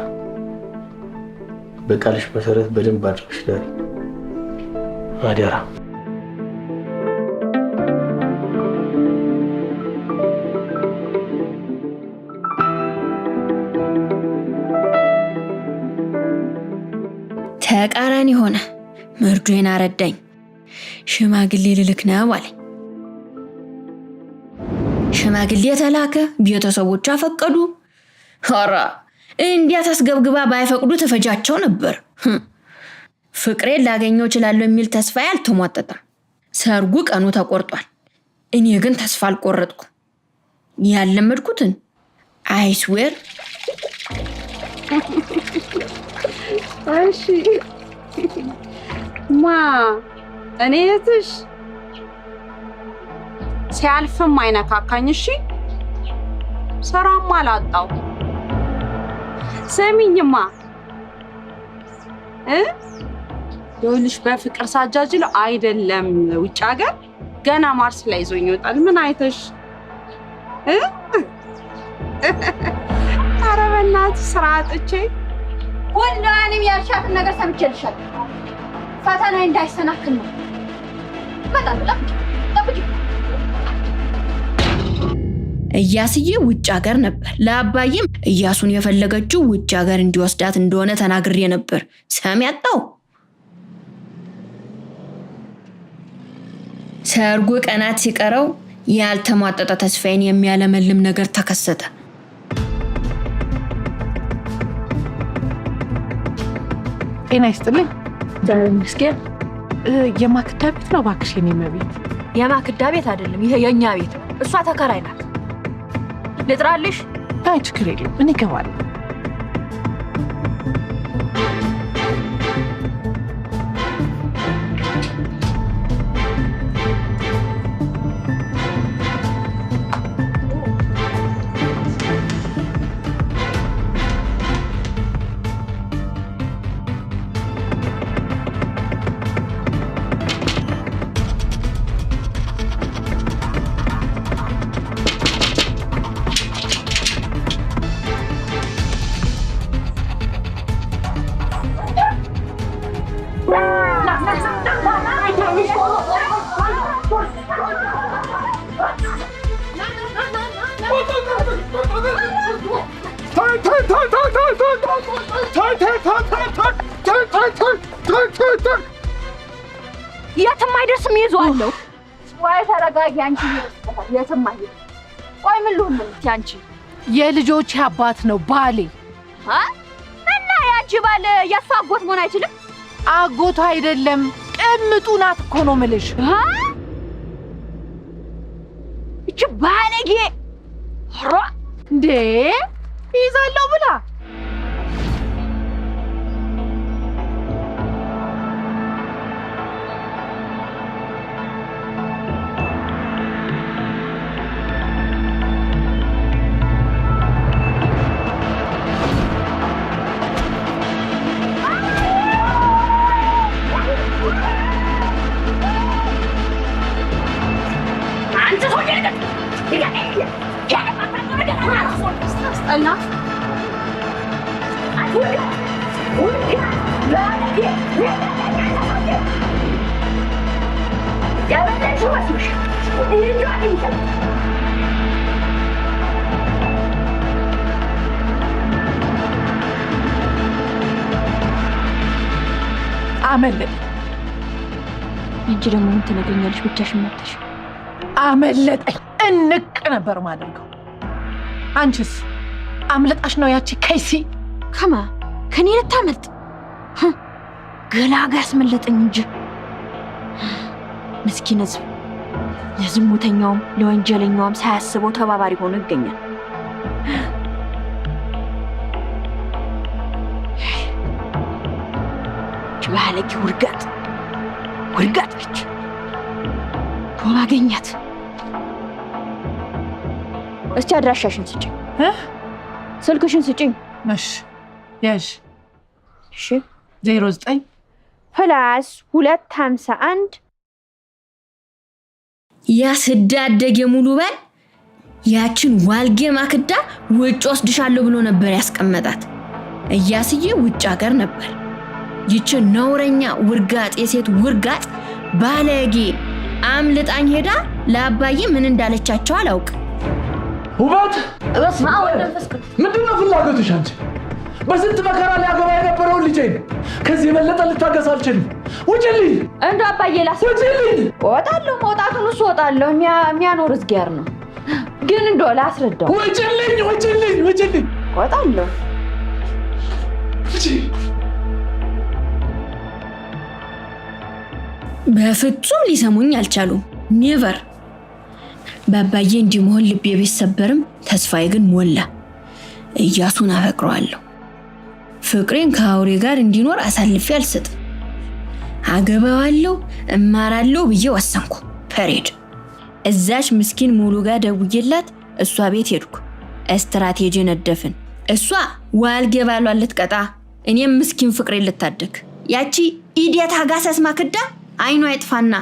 በቃልሽ መሰረት በደንብ አድርገሽ ዳሪ አደራ። ተቃራኒ ሆነ። መርዶዬን አረዳኝ። ሽማግሌ ልልክ ነው አለኝ። ሽማግሌ ተላከ። ቤተሰቦች አፈቀዱ። ኧረ እንዲያ ታስገብግባ ባይፈቅዱ ተፈጃቸው ነበር። ፍቅሬን ላገኘው እችላለሁ የሚል ተስፋ አልተሟጠጠም። ሰርጉ ቀኑ ተቆርጧል። እኔ ግን ተስፋ አልቆረጥኩም። ያለመድኩትን አይስዌር። እሺ ማ እኔ እህትሽ ሲያልፍም አይነካካኝ። እሺ ስራም አላጣው። ስሚኝማ ይኸውልሽ በፍቅር ሳጃጅለው አይደለም ውጭ ሀገር ገና ማርስ ላይ ይዞኝ ይወጣል። ምን አይተሽ ኧረ በእናትሽ ስራ አጥቼ ሁሉንም ያልሻትን ነገር ሰምቼልሻለሁ። ፈተናዬ እንዳይሰናክል ነው። ጠብቂ። እያስዬ ውጭ ሀገር ነበር። ለአባዬም እያሱን የፈለገችው ውጭ ሀገር እንዲወስዳት እንደሆነ ተናግሬ ነበር። ሰሚ ያጣው። ሰርጉ ቀናት ሲቀረው ያልተሟጠጠ ተስፋዬን የሚያለመልም ነገር ተከሰተ። ጤና ይስጥልኝ። ምስኪን የማክዳ ቤት ነው እባክሽ? የኔ መቤት የማክዳ ቤት አይደለም፣ ይሄ የኛ ቤት። እሷ ተከራይ ናት። ልጥራልሽ? አይ ችግር የለም፣ ምን ይገባል። የትም አይደርስም፣ ይዟለሁ። ወይ ተረጋጊ አንቺ። የትም አይደርስም። ቆይ ምን ልሁን ነው አንቺ? የልጆቼ አባት ነው ባሌ። እና ያንቺ ባል የእሱ አጎት መሆን አይችልም? አጎቱ አይደለም ቅምጡ ናት እኮ ነው የምልሽ። እቺ ባለጌ እንዴ ይዛለው ብላ አመለጥ እንጂ ደግሞ ምን ትነግሪኛለሽ? ብቻሽን መጥተሽ አመለጠኝ። እንቅ ነበር ማድረገው። አንቺስ አምለጣሽ ነው ያቺ ከይሲ? ከማ ከኔ ልታመልጥ ገላጋ ያስመለጠኝ እንጂ ምስኪን ህዝብ ለዝሙተኛውም ለወንጀለኛውም ሳያስበው ተባባሪ ሆኖ ይገኛል። ባለጌ ውርጋጥ ነች። ባገኛት እስቲ አድራሻሽን ስጭኝ። ስልክሽን ስጭኝ። እሺ ያሽ እሺ 09 +251 ያስዳደገ ሙሉ ባል ያችን ዋልጌ ማክዳ ውጭ ወስድሻለሁ ብሎ ነበር ያስቀመጣት። እያስዬ ውጭ ሀገር ነበር። ይቺ ነውረኛ ውርጋጥ የሴት ውርጋጥ ባለጌ አምልጣኝ ሄዳ ለአባዬ ምን እንዳለቻቸው አላውቅ። ውበት ምንድነው ፍላጎትሽ አንቺ? በስንት መከራ ሊያገባ የነበረውን ልጄን ከዚህ የበለጠ ልታገስ አልችልም። ውጭልኝ! እንደ አባዬ ውጭልኝ! እወጣለሁ። መውጣቱን እሱ እወጣለሁ። የሚያኖር እዝጊያር ነው። ግን እንደው ላስረዳው። ውጭልኝ! ውጭልኝ! ውጭልኝ! እወጣለሁ። በፍጹም ሊሰሙኝ አልቻሉም። ኔቨር። በአባዬ እንዲህ መሆን ልቤ ቢሰበርም ተስፋዬ ግን ሞላ። ኢያሱን አፈቅረዋለሁ። ፍቅሬን ከአውሬ ጋር እንዲኖር አሳልፌ አልሰጥም። አገባዋለሁ፣ እማራለሁ ብዬ ወሰንኩ። ፐሬድ። እዛች ምስኪን ሙሉ ጋር ደውዬላት እሷ ቤት ሄድኩ። ስትራቴጂ ነደፍን። እሷ ዋልጌ ባሏን ልትቀጣ፣ እኔም ምስኪን ፍቅሬን ልታደግ። ያቺ ኢዲየት አጋሰስ ማክዳ አይኗ ይጥፋና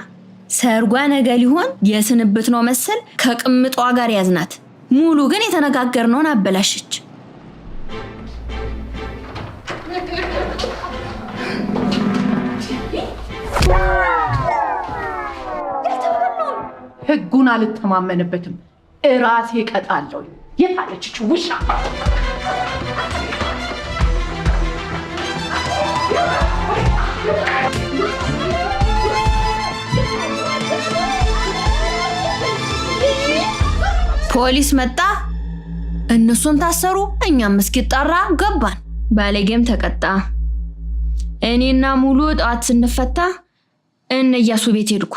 ሰርጓ ነገ ሊሆን የስንብት ነው መሰል ከቅምጧ ጋር ያዝናት። ሙሉ ግን የተነጋገርነውን አበላሸች። ህጉን አልተማመንበትም። እራሴ እቀጣለሁ። የት አለች ውሻ? ፖሊስ መጣ፣ እነሱም ታሰሩ፣ እኛም እስኪጣራ ገባን። ባለጌም ተቀጣ። እኔና ሙሉ ጠዋት ስንፈታ እነ ኢያሱ ቤት ሄድኩ።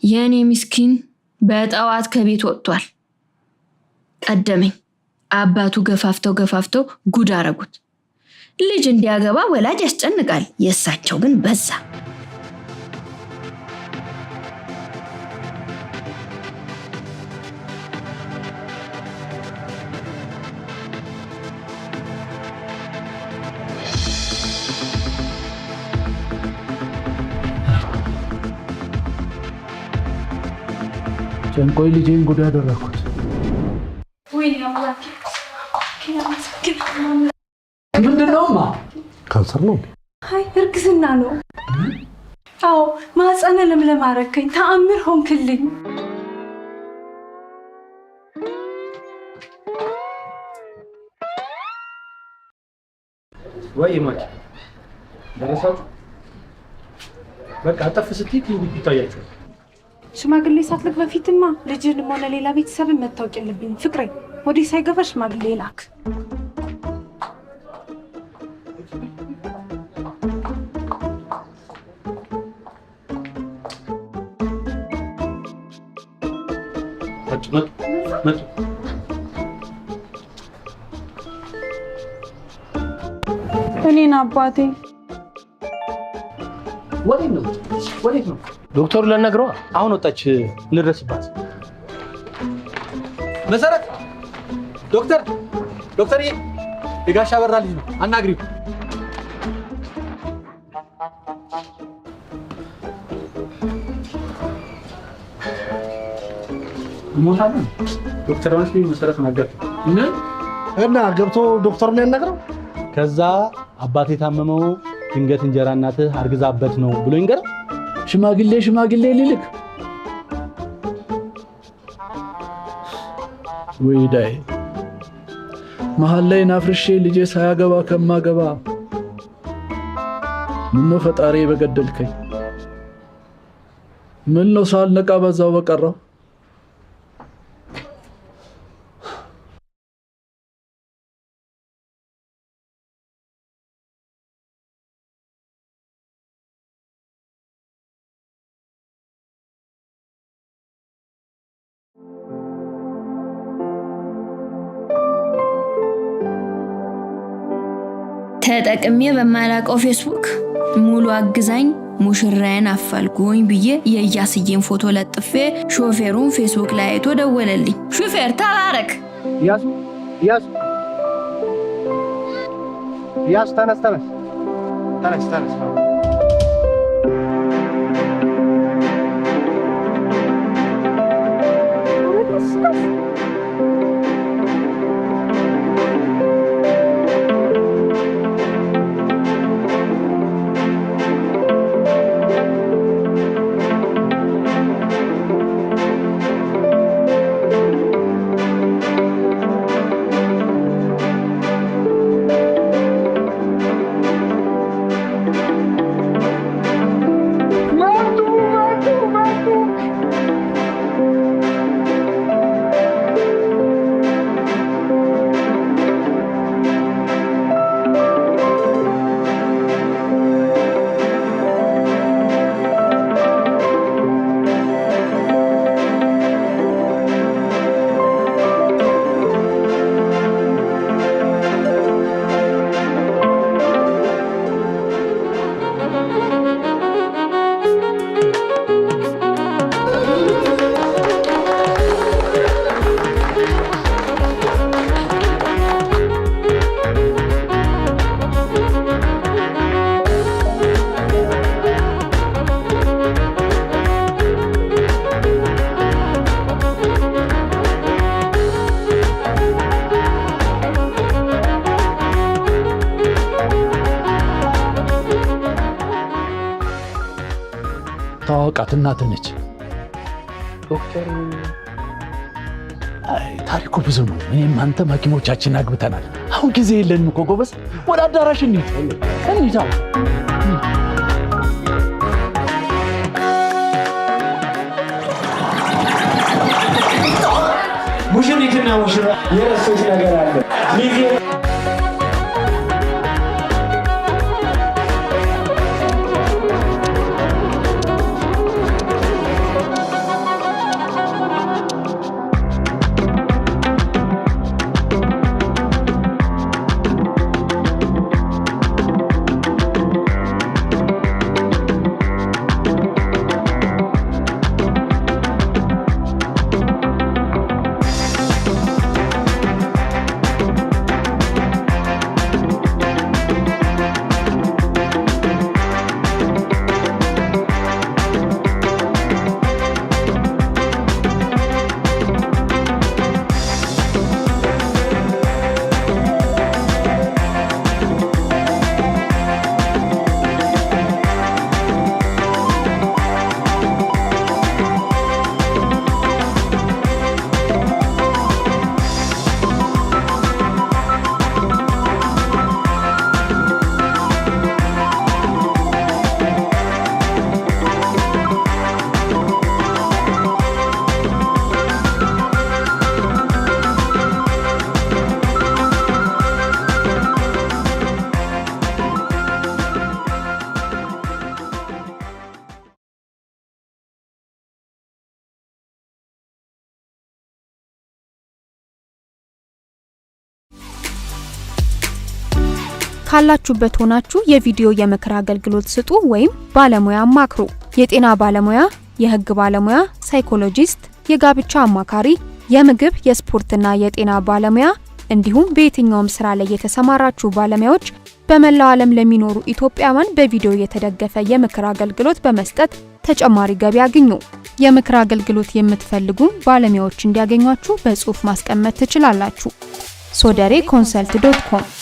የኔ ምስኪን በጠዋት ከቤት ወጥቷል። ቀደመኝ። አባቱ ገፋፍተው ጉድ አረጉት። ልጅ እንዲያገባ ወላጅ ያስጨንቃል፣ የእሳቸው ግን በዛ። ጨንቆይ ልጄን ጉድ አደረኩት። ምንድነውማ? ካንሰር ነው። አይ እርግዝና ነው። አዎ ማህፀነ ለምለም አረከኝ። ተአምር ሆንክልኝ። ወይ ማኪ ደረሳችሁ? በቃ አጠፍ ስትይ ክሊኒክ ይታያችሁ። ሽማግሌ ሳትልክ በፊትማ ልጅንም ሆነ ሌላ ቤተሰብን መታወቅ የለብኝም። ፍቅሬ ወዲህ ሳይገባ ሽማግሌ ላክ። መጡ። እኔን አባቴ ወዴት ነው? ዶክተሩ ላናግረዋ። አሁን ወጣች፣ እንድረስባት። መሰረት ዶክተር የጋሻ በራ ልጅ ነው፣ አናግሪው። ሞታለን። ዶክተር ወንስ መሰረት ናገር እና ገብቶ ዶክተሩን ያናግረው። ከዛ አባቴ የታመመው ድንገት እንጀራ እናትህ አርግዛበት ነው ብሎ ይንገር። ሽማግሌ ሊልክ ወይዳይ መሀል ላይ ናፍርሼ ልጄ ሳያገባ ከማገባ ምነው ፈጣሪ በገደልከኝ? ምን ነው ሳልነቃ በዛው በቀረው? ተጠቅሜ በማላውቀው ፌስቡክ ሙሉ አግዛኝ ሙሽራዬን አፋልጉኝ ብዬ የኢያስዬን ፎቶ ለጥፌ ሾፌሩን ፌስቡክ ላይ አይቶ ደወለልኝ። ሹፌር ተባረክ። ኢያሱ ተነስ። አውቃት እናትህ ነች። ዶክተር ታሪኩ ብዙ ነው። እኔም አንተም ሐኪሞቻችን አግብተናል። አሁን ጊዜ የለንም እኮ ጎበዝ። ወደ አዳራሽ እንሂድ። ሙሽሪትና ሙሽራ የረሱት ነገር አለ። ካላችሁበት ሆናችሁ የቪዲዮ የምክር አገልግሎት ስጡ ወይም ባለሙያ አማክሩ። የጤና ባለሙያ፣ የህግ ባለሙያ፣ ሳይኮሎጂስት፣ የጋብቻ አማካሪ፣ የምግብ የስፖርትና የጤና ባለሙያ እንዲሁም በየትኛውም ስራ ላይ የተሰማራችሁ ባለሙያዎች በመላው ዓለም ለሚኖሩ ኢትዮጵያውያን በቪዲዮ የተደገፈ የምክር አገልግሎት በመስጠት ተጨማሪ ገቢ ያገኙ። የምክር አገልግሎት የምትፈልጉ ባለሙያዎች እንዲያገኟችሁ በጽሁፍ ማስቀመጥ ትችላላችሁ። sodereconsult.com